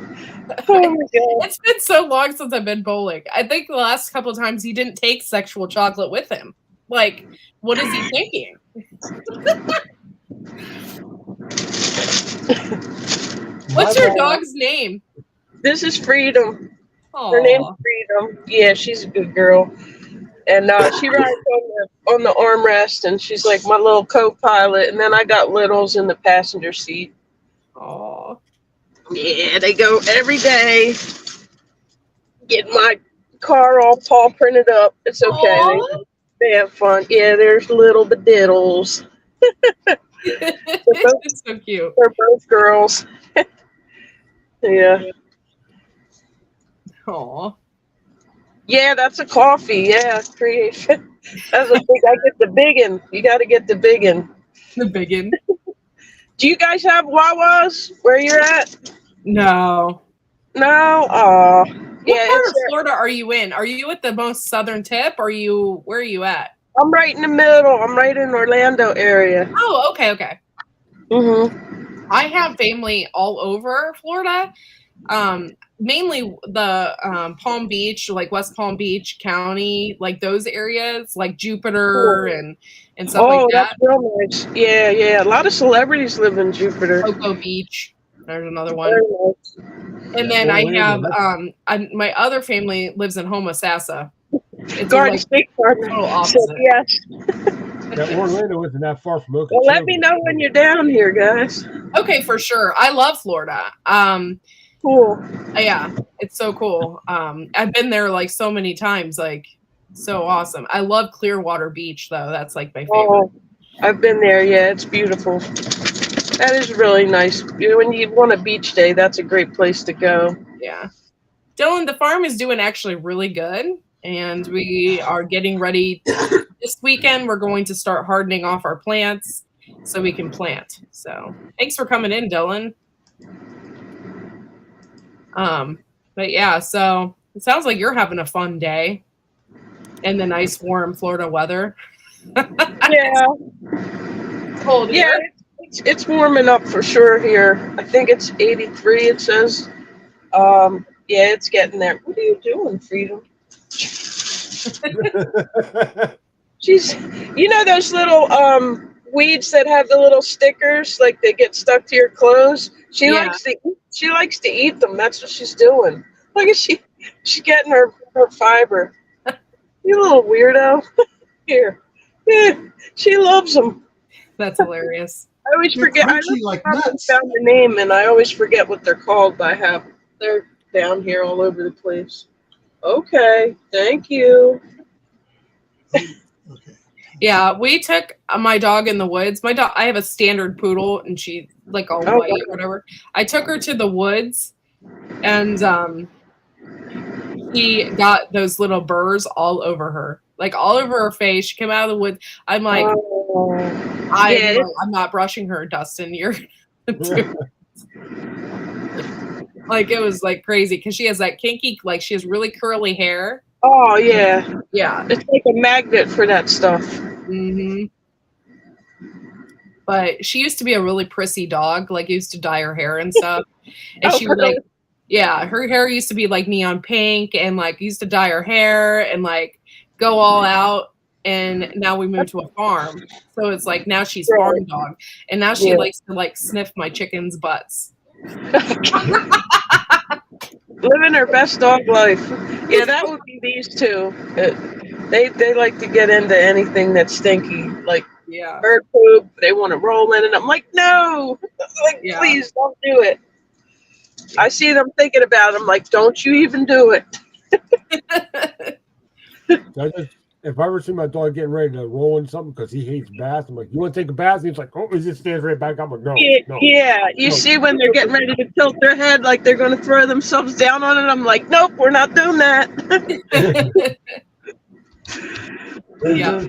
Oh my God. It's been so long since I've been bowling. I think the last couple of times he didn't take Sexual Chocolate with him. Like, what is he thinking? What's your dog's name? This is Freedom. Her name's Aw. Freedom. Yeah, she's a good girl. And she rides on the armrest, and she's like my little co-pilot. And then I got Littles in the passenger seat. Aw. Yeah, they go every day. Get my car all paw printed up. It's okay. Aw. They have fun. Yeah, there's little bediddles. It's so cute. They're both girls. Yeah. Aw. Yeah, that's a coffee. Yeah, creation. That's a big. I get the biggin. You got to get the biggin. The biggin. Do you guys have Wawas where you're at? No. No. What Yeah, part of Florida are you in? Are you at the most southern tip? Where are you at? I'm right in the middle. I'm right in Orlando area. Oh, okay. Mhm. I have family all over Florida. Mainly the Palm Beach, like West Palm Beach County, like those areas, like Jupiter and stuff like That's that. real nice. Yeah. A lot of celebrities live in Jupiter. Cocoa Beach. There's another one. Very nice. And then I Orlando, have my other family lives in Homosassa. It's Garden like State Park. total opposite. Yes. Yeah, Orlando isn't that far from Okeechobee. Well, let me know when you're down here, guys. Okay, for sure. I love Florida. Cool. Yeah, it's so cool. I've been there like so many times, like so awesome. I love Clearwater Beach though. That's like my favorite. Oh, I've been there. Yeah, it's beautiful. That is really nice. When you want a beach day, that's a great place to go. Yeah. Dylan, the farm is doing actually really good, and we are getting ready. This weekend, we're going to start hardening off our plants so we can plant. So thanks for coming in, Dylan. But yeah, so it sounds like you're having a fun day in the nice warm Florida weather. Yeah. It's cold Yeah, here. it's warming up for sure here. I think it's 83, it says. Yeah, it's getting there. What are you doing, Freedom? She's, those little weeds that have the little stickers, like they get stuck to your clothes. She Yeah. likes to eat them. That's what she's doing. Look at she's getting her fiber. You little weirdo. Here. Yeah, she loves them. That's hilarious. I always They're forget. I crunchy like haven't nuts. found the name, and I always forget what they're called. But they're down here all over the place. Okay, thank you. Okay. Yeah, we took my dog in the woods. My dog, I have a standard poodle, and she like all white or whatever. I took her to the woods, and he got those little burrs all over her, like all over her face. She came out of the woods. I'm like, I'm not brushing her, Dustin. You're like, it was like crazy because she has that kinky, like she has really curly hair. Oh yeah, Yeah. it's like a magnet for that stuff. Mm-hmm. But she used to be a really prissy dog. Like, used to dye her hair and stuff. And she would like, yeah, her hair used to be like neon pink and like used to dye her hair and like go all out. And now we moved to a farm. So it's like now she's farm dog. And now she likes to like sniff my chickens' butts. Living her best dog life. Yeah, that would be these two. They like to get into anything that's stinky, like bird poop. They want to roll in, and I'm like, no, like please don't do it. I see them thinking about it. I'm like, don't you even do it. If I ever see my dog getting ready to roll in something because he hates baths, I'm like, you want to take a bath? And he's like, oh, he just stands right back. I'm like, no. You see when they're getting ready to tilt their head like they're going to throw themselves down on it. I'm like, nope, we're not doing that. Yeah.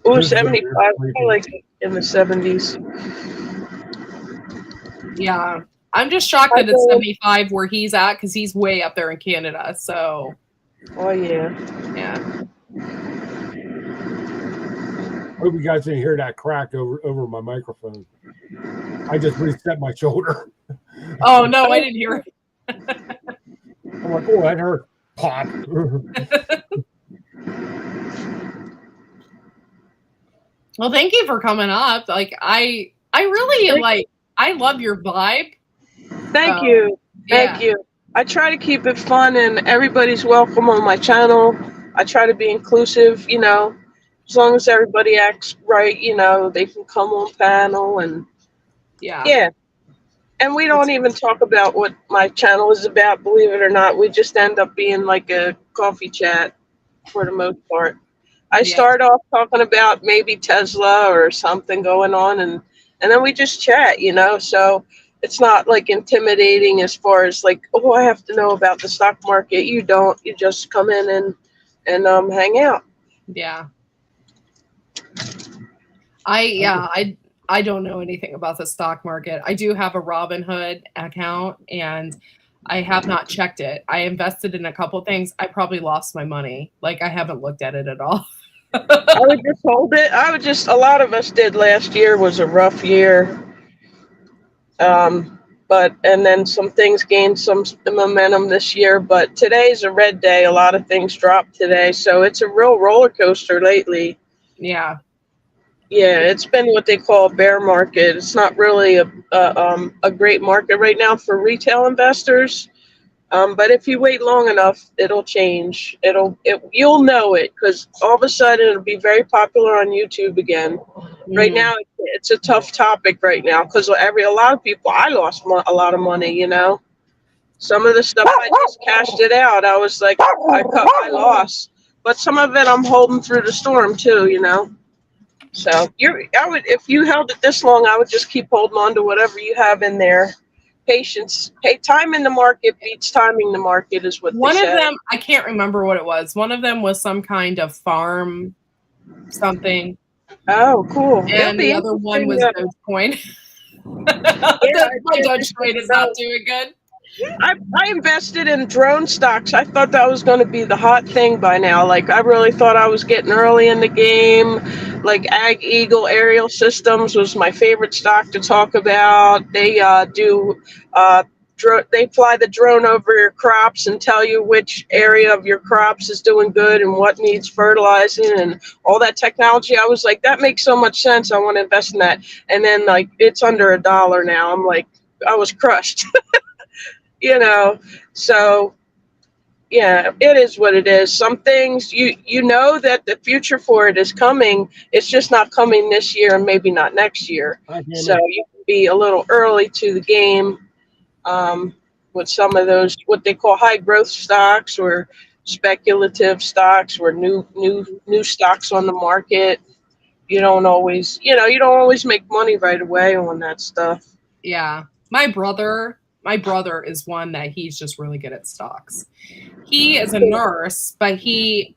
Ooh, 75. I like it in the 70s. Yeah. I'm just shocked that it's 75 where he's at because he's way up there in Canada. So. Oh, yeah. Yeah. I hope you guys didn't hear that crack over my microphone. I just reset my shoulder. Oh, no, I didn't hear it. I'm like, oh, that hurt. Pop. Well, thank you for coming up. Like, I really like, I love your vibe. Thank you. Yeah. Thank you. I try to keep it fun and everybody's welcome on my channel. I try to be inclusive, you know, as long as everybody acts right, you know, they can come on panel and Yeah. yeah. And we don't even talk about what my channel is about, believe it or not. We just end up being like a coffee chat for the most part. I Yeah. start off talking about maybe Tesla or something going on and then we just chat, you know. So it's not like intimidating as far as like, oh, I have to know about the stock market. You don't. You just come in and hang out. Yeah. I don't know anything about the stock market. I do have a Robinhood account and I have not checked it. I invested in a couple things. I probably lost my money. Like I haven't looked at it at all. I would just hold it. I would just. A lot of us did last year was a rough year. But and then some things gained some momentum this year. But today's a red day. A lot of things dropped today, so it's a real roller coaster lately. Yeah. Yeah, it's been what they call a bear market. It's not really a great market right now for retail investors. But if you wait long enough, it'll change. You'll know it because all of a sudden it'll be very popular on YouTube again. Right now, it's a tough topic right now because a lot of people. I lost a lot of money. You know, some of the stuff I just cashed it out. I was like, I cut my loss, but some of it I'm holding through the storm too. You know. So I would, if you held it this long, I would just keep holding on to whatever you have in there. Patience, time in the market beats timing the market is what One they of say. them, I can't remember what it was. One of them was some kind of farm something. Oh, cool. It'll And be the other one was interesting. Dogecoin. Yeah, My Dogecoin is not doing good. I invested in drone stocks. I thought that was going to be the hot thing by now. Like, I really thought I was getting early in the game. Like, Ag Eagle Aerial Systems was my favorite stock to talk about. They they fly the drone over your crops and tell you which area of your crops is doing good and what needs fertilizing and all that technology. I was like, that makes so much sense. I want to invest in that. And then, like, it's under $1 now. I'm like, I was crushed. You know, so yeah, it is what it is. Some things you know that the future for it is coming. It's just not coming this year and maybe not next year. So you can be a little early to the game with some of those what they call high growth stocks or speculative stocks or new stocks on the market. You don't always make money right away on that stuff. Yeah. My brother is one that he's just really good at stocks. He is a nurse, but he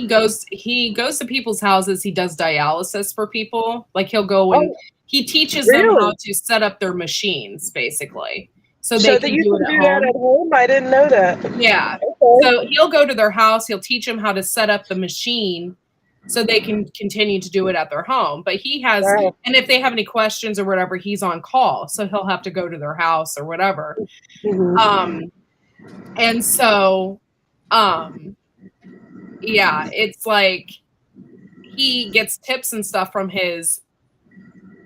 goes to people's houses. He does dialysis for people. Like he'll go and he teaches them how to set up their machines, basically, so they can do it that at home. I didn't know that. Yeah. Okay. So he'll go to their house. He'll teach them how to set up the machine so they can continue to do it at their home. But he has, and if they have any questions or whatever, he's on call. So he'll have to go to their house or whatever. Mm-hmm. And so, yeah, it's like he gets tips and stuff from his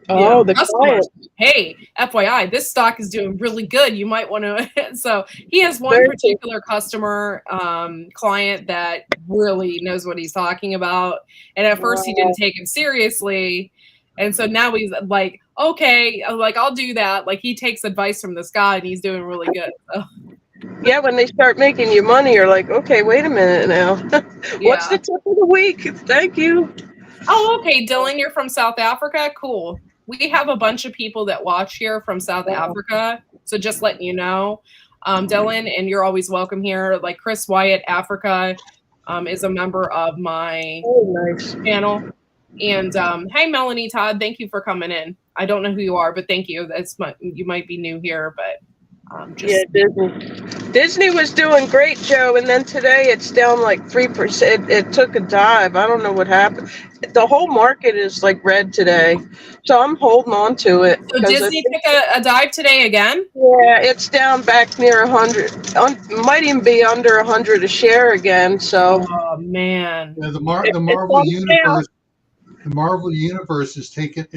the customers. client. Hey, FYI, this stock is doing really good. You might want to. So he has one particular customer client that really knows what he's talking about. And at first he didn't take him seriously. And so now he's like, okay, like I'll do that. Like he takes advice from this guy and he's doing really good. So. Yeah, when they start making you money, you're like, okay, wait a minute now. What's the tip of the week? Thank you. Oh, okay, Dylan, you're from South Africa? Cool. We have a bunch of people that watch here from South Africa. So just letting you know, Dylan, and you're always welcome here. Like Chris Wyatt, Africa, is a member of my channel. And hey, Melanie Todd, thank you for coming in. I don't know who you are, but thank you. You might be new here, but yeah, Disney was doing great, Joe, and then today it's down like 3%. It took a dive. I don't know what happened. The whole market is like red today, so I'm holding on to it. So Disney took a dive today again? Yeah, it's down back near 100. Might even be under 100 a share again. So, oh man, yeah, the Marvel universe is taking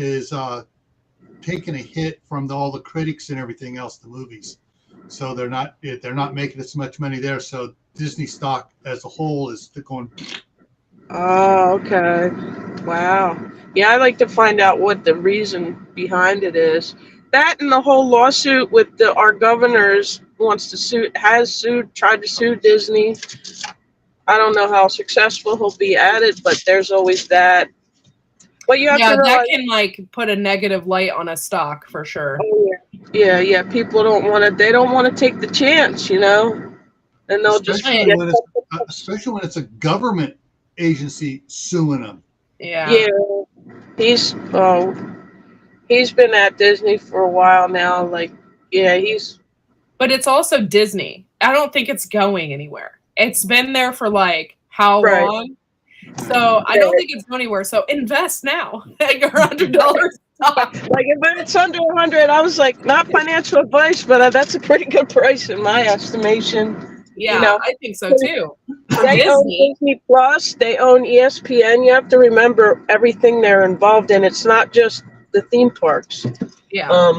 a hit from all the critics and everything else, the movies. so they're not making as much money there. So Disney stock as a whole is going. Oh, okay. Wow. Yeah, I'd like to find out what the reason behind it is. That and the whole lawsuit with our governors tried to sue Disney. I don't know how successful he'll be at it, but there's always that. But you have to realize, that can like put a negative light on a stock for sure. Oh, yeah. People don't want to. They don't want to take the chance, and they'll especially when it's a government agency suing them. Yeah. He's been at Disney for a while now. But it's also Disney. I don't think it's going anywhere. It's been there for like how long? So I don't think it's going anywhere. So invest now. Like $100 stock. Like if it's under 100, I was like, not financial advice, but that's a pretty good price in my estimation. Yeah, I think so too. They own Disney Plus. They own ESPN. You have to remember everything they're involved in. It's not just the theme parks. Yeah.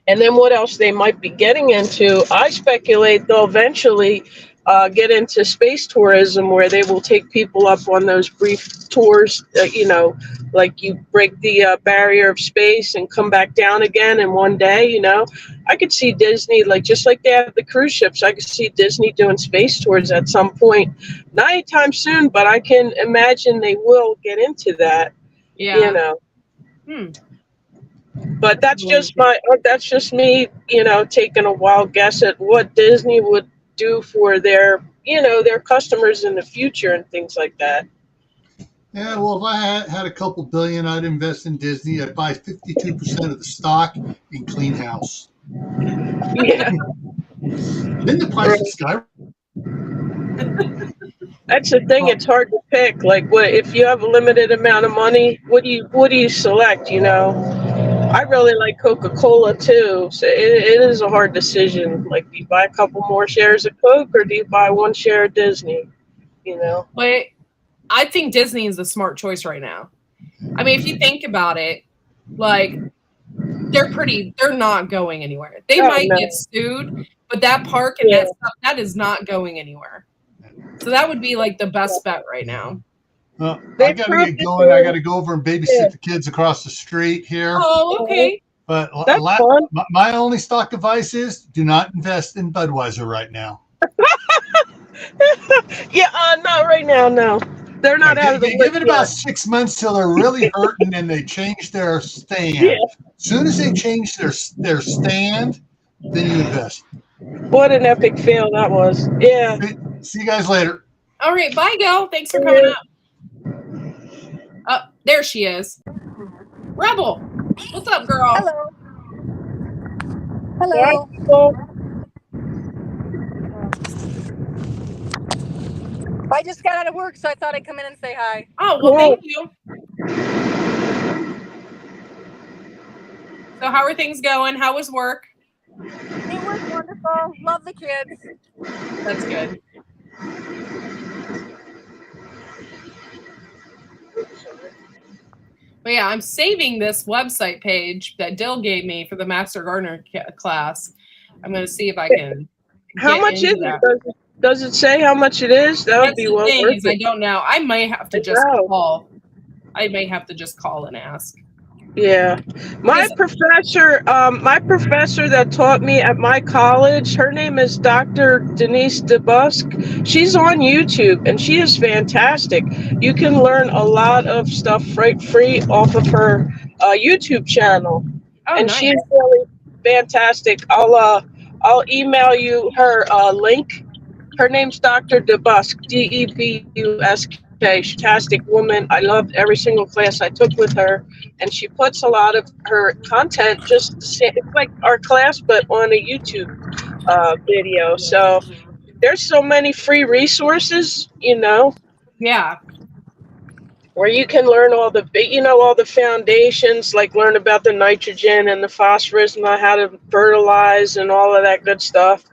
And then what else they might be getting into? I speculate they'll eventually get into space tourism, where they will take people up on those brief tours. Like you break the barrier of space and come back down again in one day. I could see Disney, just like they have the cruise ships. I could see Disney doing space tours at some point, not anytime soon, but I can imagine they will get into that. Yeah. But that's just me, taking a wild guess at what Disney would do for their customers in the future and things like that. Yeah, well, if I had a couple billion, I'd invest in Disney. I'd buy 52% of the stock in Clean House. Yeah. Then the price would skyrocket. That's the thing. It's hard to pick. Like, what if you have a limited amount of money? What do you select? I really like Coca-Cola too, so it is a hard decision. Like, do you buy a couple more shares of Coke, or do you buy one share of Disney? Wait, I think Disney is the smart choice right now. I mean, if you think about it, like they're not going anywhere. They might get sued, but that park and that stuff, that is not going anywhere. So that would be like the best bet right now. Well, I gotta get going. I gotta go over and babysit the kids across the street here. Oh, okay. But my only stock advice is do not invest in Budweiser right now. Not right now. No, they're not out of the. Give it about 6 months till they're really hurting and they change their stand. As soon as they change their stand, then you invest. What an epic fail that was! Yeah. See you guys later. All right, bye, Gal. Thanks for coming up. Oh, there she is. Rebel, what's up, girl? Hello. I just got out of work, so I thought I'd come in and say hi. Oh, well, thank you. So how are things going? How was work? It was wonderful. Love the kids. That's good. But yeah, I'm saving this website page that Dill gave me for the Master Gardener class. I'm going to see if I can. How much is it? Does it say how much it is? That would be well worth it. I don't know. I might have to just call. I may have to just call and ask. Yeah, my professor that taught me at my college, her name is Dr. Denise DeBusk. She's on YouTube and she is fantastic. You can learn a lot of stuff free off of her YouTube channel. Oh, and nice. She's really fantastic. I'll email you her link. Her name's Dr. DeBusk, DeBusk. Fantastic woman. I loved every single class I took with her, and she puts a lot of her content it's like our class, but on a YouTube video. So there's so many free resources, Yeah. where you can learn all the foundations, like learn about the nitrogen and the phosphorus and how to fertilize and all of that good stuff.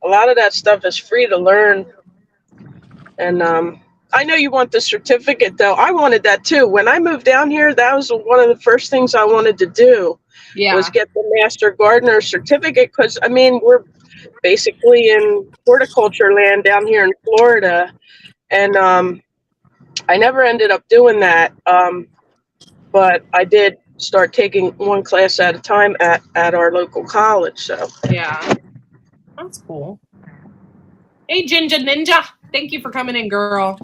A lot of that stuff is free to learn. And I know you want the certificate, though. I wanted that too. When I moved down here, that was one of the first things I wanted to do. Yeah. Was get the Master Gardener certificate, because basically in horticulture land down here in Florida. And I never ended up doing that, but I did start taking one class at a time at our local college. So Yeah, that's cool. Hey, Ginger Ninja, thank you for coming in, girl.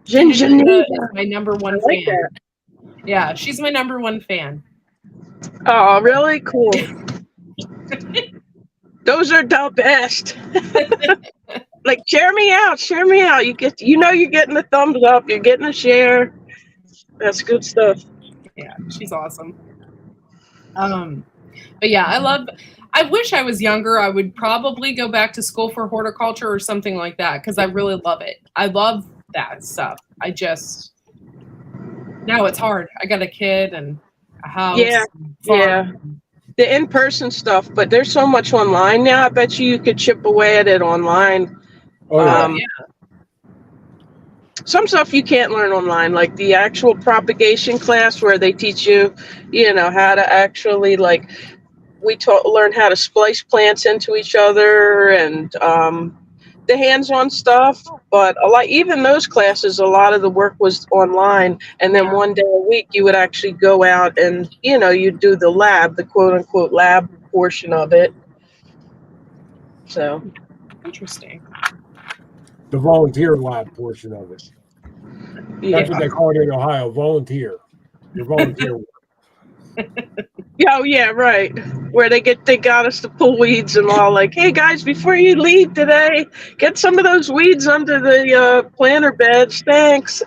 Ginger Ninja is Ninja. my number one I like fan. Yeah, she's my number one fan. Oh, really? Cool. Those are the best. Like, share me out. Share me out. You're getting a thumbs up. You're getting a share. That's good stuff. Yeah, she's awesome. But yeah, I wish I was younger. I would probably go back to school for horticulture or something like that because I really love it. I love that stuff. Now it's hard. I got a kid and a house. Yeah, yeah. The in-person stuff, but there's so much online now. I bet you could chip away at it online. Oh, yeah. Yeah. Some stuff you can't learn online, like the actual propagation class where they teach you, how to actually learn how to splice plants into each other and the hands-on stuff. But even those classes, a lot of the work was online, and then one day a week you would actually go out and you'd do the lab, the quote-unquote lab portion of it. So Interesting. The volunteer lab portion of it. That's what they call it in Ohio, volunteer. Your volunteer work. Oh yeah, right. Where they got us to pull weeds and all, like, hey guys, before you leave today, get some of those weeds under the planter beds. Thanks.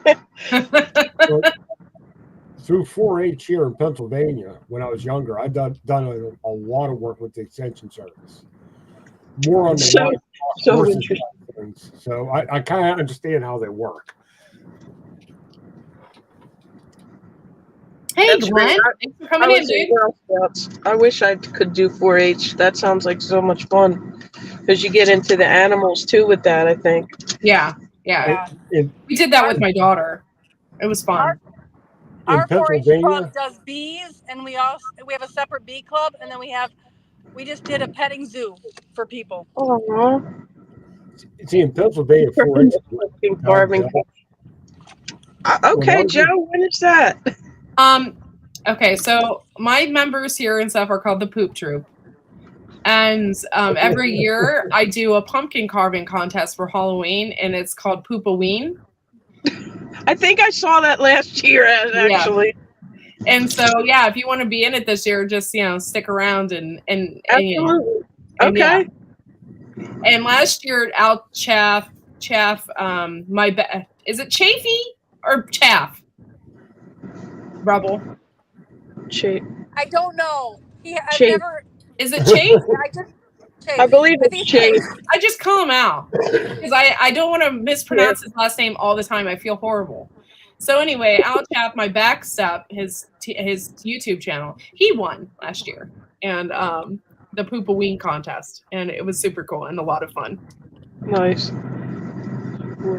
Well, through 4-H here in Pennsylvania, when I was younger, I've done a lot of work with the Extension Service. More on the So horses interesting. side of things. So I kind of understand how they work. Hey, That's Glenn. great. Thanks for coming in, dude. Girl Scouts. I wish I could do 4-H. That sounds like so much fun because you get into the animals too with that, I think. Yeah. We did that with my daughter. It was fun. Our 4-H Pennsylvania? club does bees, and we have a separate bee club, and then we just did a petting zoo for people. Oh, See, in Pennsylvania, 4-H. carving. Okay, Joe, when is that? Okay, so my members here and stuff are called the Poop Troop. And every year I do a pumpkin carving contest for Halloween, and it's called Poopaween. I think I saw that last year, actually. Yeah. And so, yeah, if you want to be in it this year, just, stick around and Absolutely. And, okay. And last year, Al Chaff, is it Chafee or Chaff? Rebel. I don't know. I've Chafe. never. Is it Chafe? I believe it's Chafe. I just call him out because I don't want to mispronounce his last name all the time. I feel horrible. So anyway, Al Chaff, my backstep, his YouTube channel, he won last year, and the Poopaween contest, and it was super cool and a lot of fun. Nice.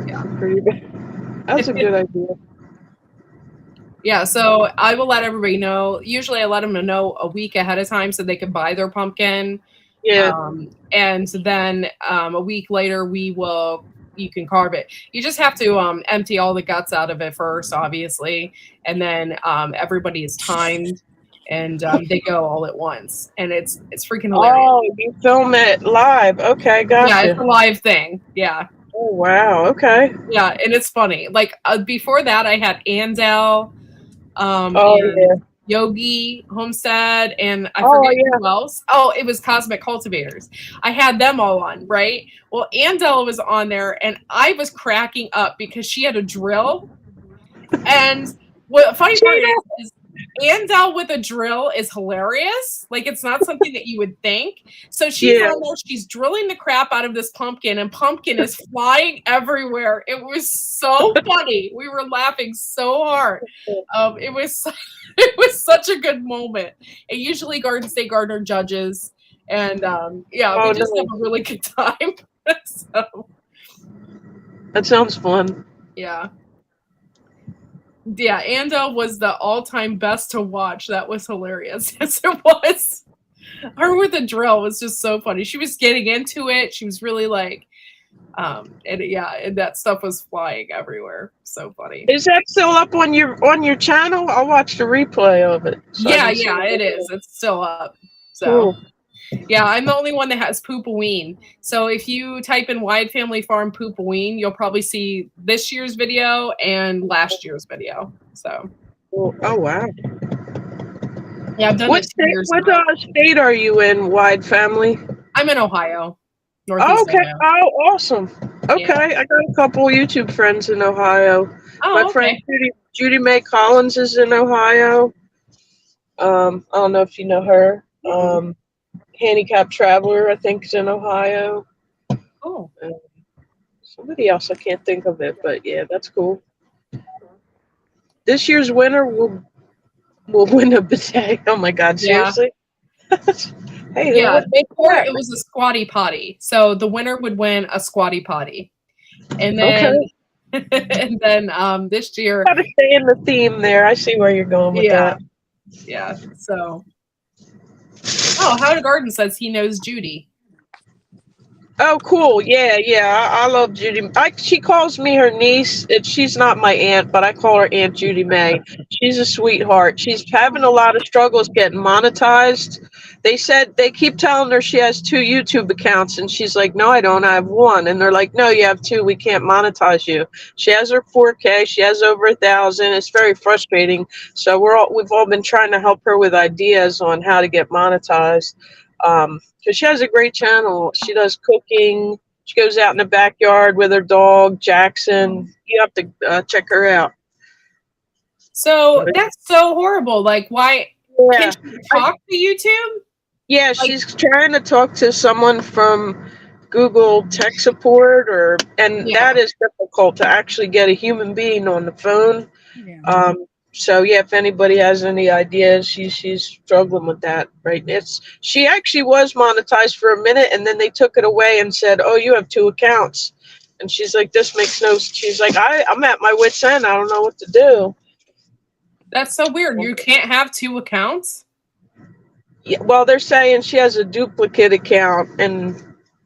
Yeah. That's a good idea. Yeah, so I will let everybody know. Usually I let them know a week ahead of time so they can buy their pumpkin. Yeah. And then a week later you can carve it. You just have to empty all the guts out of it first, obviously. And then everybody is timed and they go all at once. And it's freaking hilarious. Oh, you film it live. Okay, gotcha. Yeah, it's a live thing. Yeah. Oh, wow. Okay. Yeah, and it's funny. Like before that I had Andel. Yogi Homestead, and I forget who else. Oh, it was Cosmic Cultivators. I had them all on, right? Well, Andel was on there, and I was cracking up because she had a drill. And what funny part is Andel with a drill is hilarious. Like, it's not something that you would think. So she's on there, she's drilling the crap out of this pumpkin, and pumpkin is flying everywhere. It was so funny. We were laughing so hard. It was such a good moment. And usually Garden State Gardener judges, and we just have a really good time. So that sounds fun. Yeah. Yeah, Ando was the all-time best to watch. That was hilarious. Yes, it was. Her with the drill was just so funny. She was getting into it. She was really like, and that stuff was flying everywhere. So funny. Is that still up on your channel? I'll watch the replay of it. So Yeah, it is. It's still up. So Cool. yeah, I'm the only one that has Poopaween. So if you type in Whyde Family Farm Poopaween, you'll probably see this year's video and last year's video. So oh wow. Yeah, I've done What it 2 years in a row. state are you in, Whyde Family? I'm in Ohio. Oh, Northeast okay. Ohio. Oh, awesome. Okay, Yeah. I got a couple YouTube friends in Ohio. Oh, My friend Judy Mae Collins is in Ohio. I don't know if you know her. Handicapped Traveler, I think, is in Ohio. Cool. Somebody else, I can't think of it, but yeah, that's cool. This year's winner will win a bidet. Oh my God, seriously? Hey, Yeah, before that? it was a squatty potty. So the winner would win a squatty potty. And then and then this year Gotta stay in the theme there. I see where you're going with that. Yeah. So How to Garden says he knows Judy. Oh, cool. Yeah. I love Judy. She calls me her niece. She's not my aunt, but I call her Aunt Judy Mae. She's a sweetheart. She's having a lot of struggles getting monetized. They keep telling her she has 2 YouTube accounts, and she's like, no, I don't. I have 1. And they're like, no, you have 2. We can't monetize you. She has her 4K. She has over 1,000. It's very frustrating. So we've all been trying to help her with ideas on how to get monetized. Because she has a great channel. She does cooking. She goes out in the backyard with her dog, Jackson. You have to check her out. So that's so horrible. Like, why can't she talk to YouTube? Yeah, she's trying to talk to someone from Google tech support, that is difficult to actually get a human being on the phone. Yeah. So yeah, if anybody has any ideas, she's struggling with that, right? She actually was monetized for a minute, and then they took it away and said, "Oh, you have 2 accounts," and she's like, "This makes no." She's like, "I'm at my wit's end. I don't know what to do." That's so weird. You can't have 2 accounts? Yeah, well, they're saying she has a duplicate account, and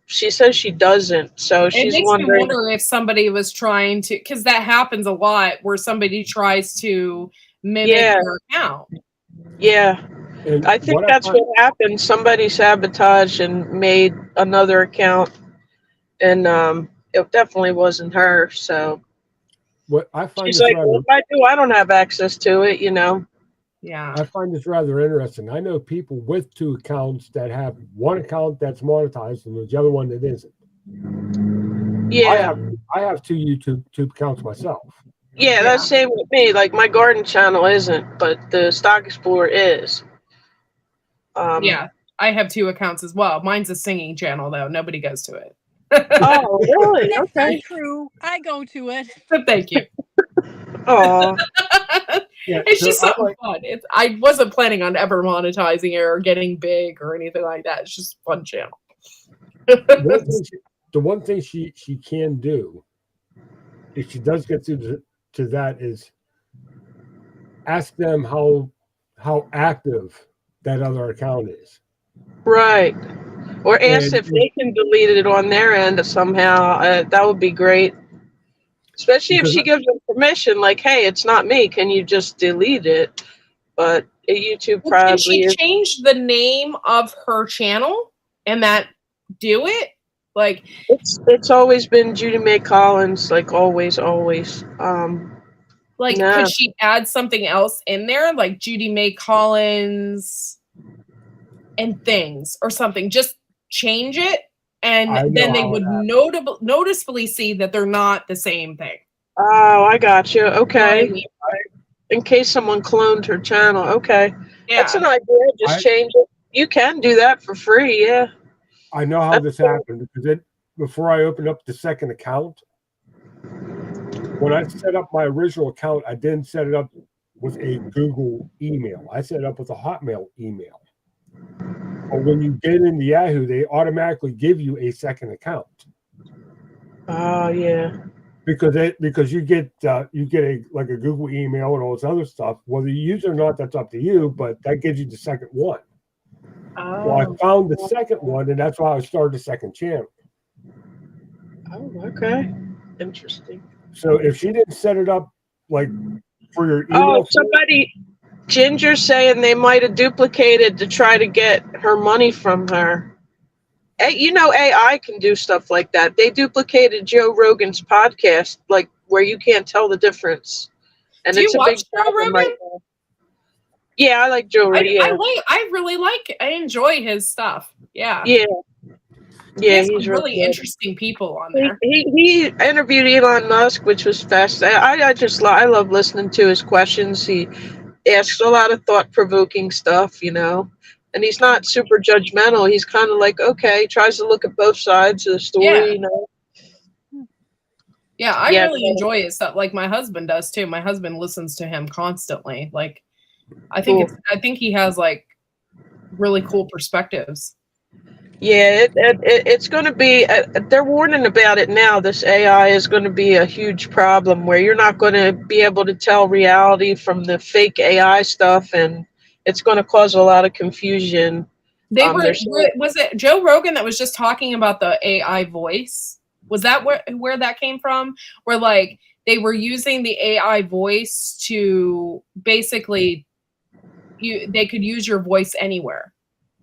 she says she doesn't. So she's It makes wondering. me wonder if somebody was trying to, because that happens a lot, where somebody tries to mimic your account. Yeah. And I think that's what happened. Somebody sabotaged and made another account, and it definitely wasn't her. So what I find she's like, well, if I do, I don't have access to it, Yeah. I find this rather interesting. I know people with 2 accounts that have one account that's monetized and the other one that isn't. Yeah. I have 2 YouTube accounts myself. Yeah, that's the same with me. Like, my garden channel isn't, but the Stock Explorer is. Yeah, I have 2 accounts as well. Mine's a singing channel, though. Nobody goes to it. Oh, really? That's Okay. not true. I go to it. Thank you. Oh. Yeah, It's just something fun. I wasn't planning on ever monetizing it or getting big or anything like that. It's just a fun channel. The one thing she can do, if she does get to that, is ask them how active that other account is. Right. Or ask if they can delete it on their end somehow. That would be great. Especially if she gives them permission, like, hey, it's not me. Can you just delete it? But YouTube probably. Can she change the name of her channel and that do it? Like, it's always been Judy Mae Collins, like always. Could she add something else in there, like Judy Mae Collins and things or something? Just change it, and then they would noticeably see that they're not the same thing. Oh, I got you. Okay. You know what I mean? In case someone cloned her channel. Okay. Yeah. That's an idea. Just change it. You can do that for free. Yeah. I know how this happened because before I opened up the second account, when I set up my original account, I didn't set it up with a Google email. I set it up with a Hotmail email. But when you get into Yahoo, they automatically give you a second account. Oh yeah. Because you get a Google email and all this other stuff. Whether you use it or not, that's up to you. But that gives you the second one. Well, I found the second one, and that's why I started the second channel. Oh, okay. Interesting. So if she didn't set it up like for your Oh, email, somebody, Ginger saying they might have duplicated to try to get her money from her. You know, AI can do stuff like that. They duplicated Joe Rogan's podcast, like where you can't tell the difference. And Do you it's a watch big Joe problem Rogan? right now. Yeah, I like Joe Rogan. Yeah. I enjoy his stuff. Yeah. Yeah. He Yeah, has he's some really good. interesting people on there. He interviewed Elon Musk, which was fast. I love listening to his questions. He asks a lot of thought provoking stuff, you know, and he's not super judgmental. He's kind of like, okay, tries to look at both sides of the story, you know. Yeah, I Yeah, really enjoy his stuff. Like my husband does too. My husband listens to him constantly. Like, I think he has like really cool perspectives. Yeah, it's going to be. They're warning about it now. This AI is going to be a huge problem where you're not going to be able to tell reality from the fake AI stuff, and it's going to cause a lot of confusion. Was it Joe Rogan that was just talking about the AI voice? Was that where that came from? Where like they were using the AI voice to basically they could use your voice anywhere.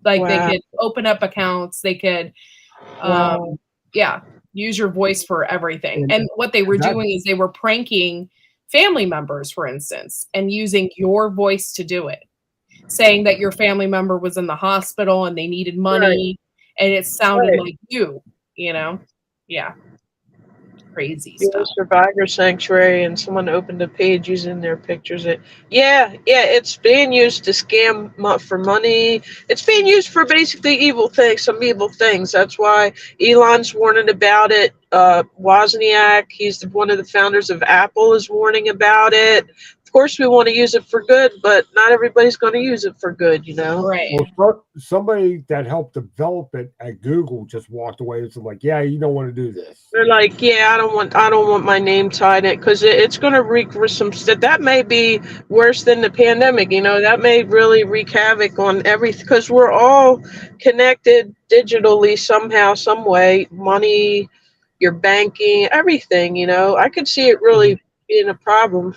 Like they could open up accounts, they could use your voice for everything. And what they were doing is they were pranking family members, for instance, and using your voice to do it. Saying that your family member was in the hospital and they needed money and it sounded like you know? Yeah. Crazy stuff. Survivor Sanctuary, and someone opened a page using their pictures. It's being used to scam for money. It's being used for basically some evil things. That's why Elon's warning about it. Wozniak, he's one of the founders of Apple, is warning about it. Of course, we want to use it for good, but not everybody's going to use it for good, you know? Right. Well, somebody that helped develop it at Google just walked away and said, like, yeah, you don't want to do this. They're like, yeah, I don't want my name tied in, because it's going to wreak for some stuff. That may be worse than the pandemic, you know? That may really wreak havoc on everything, because we're all connected digitally somehow, some way. Money, your banking, everything, you know? I could see it really being a problem.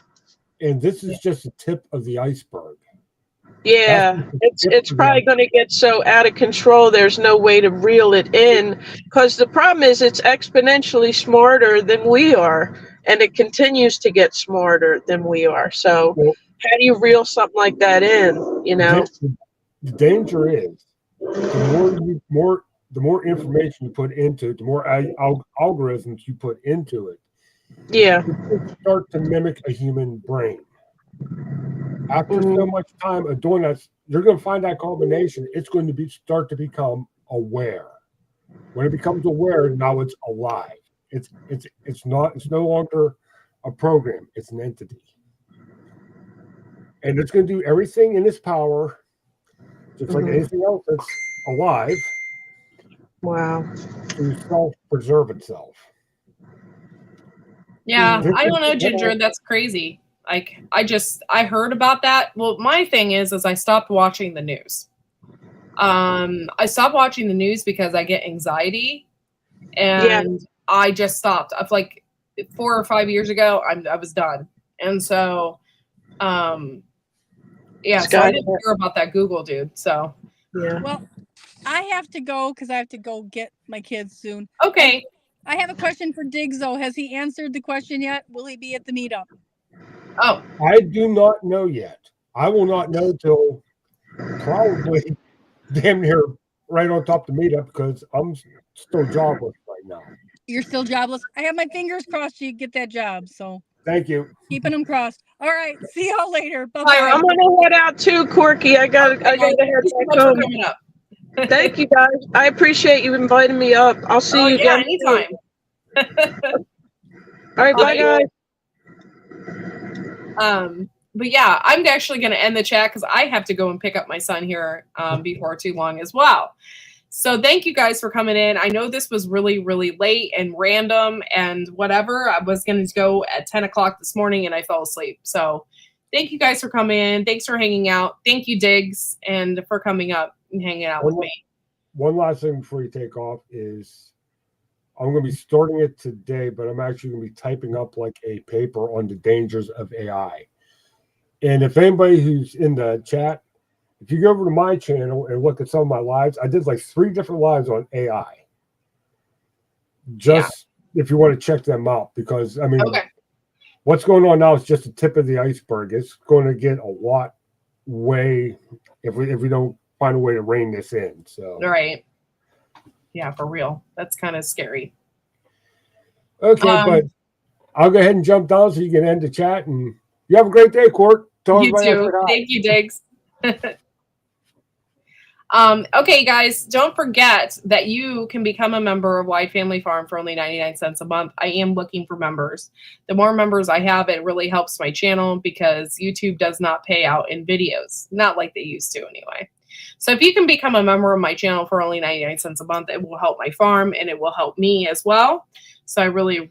And this is just the tip of the iceberg. Yeah, it's probably going to get so out of control there's no way to reel it in, because the problem is it's exponentially smarter than we are, and it continues to get smarter than we are. So how do you reel something like that in, you know? The danger is the more information you put into it, the more algorithms you put into it. Yeah. It start to mimic a human brain. After so much time of doing that, you're going to find that combination. It's going to start to become aware. When it becomes aware, now it's alive. It's no longer a program. It's an entity, and it's going to do everything in its power, just like anything else that's alive. Wow. To self-preserve itself. Yeah, I don't know, Ginger. That's crazy. Like, I heard about that. Well, my thing is I stopped watching the news. I stopped watching the news because I get anxiety, and I just stopped. I've like 4 or 5 years ago, I was done. And so, so I didn't hear about that Google dude. So, Well, I have to go because I have to go get my kids soon. Okay. I have a question for Diggs, though. Has he answered the question yet? Will he be at the meetup? Oh, I do not know yet. I will not know till probably damn near right on top of the meetup, because I'm still jobless right now. You're still jobless? I have my fingers crossed you get that job. So thank you. Keeping them crossed. All right. See y'all later. Bye-bye. I'm gonna head out too, Corky. I gotta head back home. Thank you guys. I appreciate you inviting me up. I'll see you again. Anytime. All right, bye guys. But yeah, I'm actually going to end the chat because I have to go and pick up my son here before too long as well. So thank you guys for coming in. I know this was really, really late and random and whatever. I was going to go at 10 o'clock this morning and I fell asleep. So thank you guys for coming in. Thanks for hanging out. Thank you, Diggs, and for coming up. and hanging out with me. One last thing before you take off is I'm going to be starting it today, but I'm actually going to be typing up like a paper on the dangers of AI. And if anybody who's in the chat, if you go over to my channel and look at some of my lives, I did like 3 different lives on AI. Just if you want to check them out, because I mean, what's going on now is just the tip of the iceberg. It's going to get a lot way if we don't find a way to rein this in. So right. Yeah, for real. That's kind of scary. Okay, but I'll go ahead and jump down so you can end the chat. And you have a great day, Court. You too. Thank you, Diggs. Okay, guys, don't forget that you can become a member of Whyde Family Farm for only 99 cents a month. I am looking for members. The more members I have, it really helps my channel because YouTube does not pay out in videos. Not like they used to anyway. So if you can become a member of my channel for only 99 cents a month, it will help my farm and it will help me as well. So I really,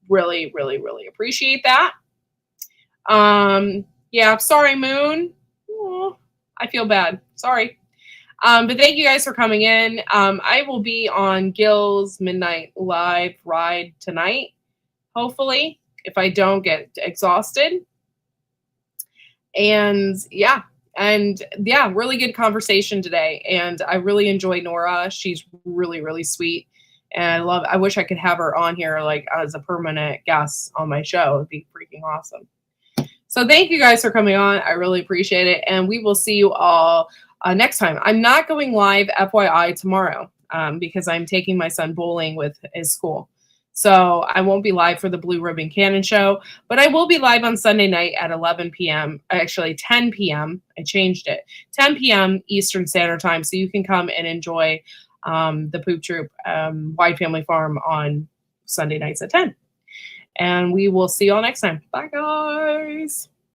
really, really, really appreciate that. Yeah, sorry, Moon. Oh, I feel bad. Sorry. But thank you guys for coming in. I will be on Gil's Midnight Live ride tonight, hopefully, if I don't get exhausted. And yeah, really good conversation today. And I really enjoy Nora. She's really, really sweet. And I wish I could have her on here like as a permanent guest on my show. It'd be freaking awesome. So thank you guys for coming on. I really appreciate it. And we will see you all next time. I'm not going live, FYI, tomorrow because I'm taking my son bowling with his school. So I won't be live for the Blue Ribbon Cannon show, but I will be live on Sunday night at 11 p.m. Actually, 10 p.m. I changed it. 10 p.m. Eastern Standard Time. So you can come and enjoy the Poop Troop Whyde Family Farm on Sunday nights at 10. And we will see you all next time. Bye, guys.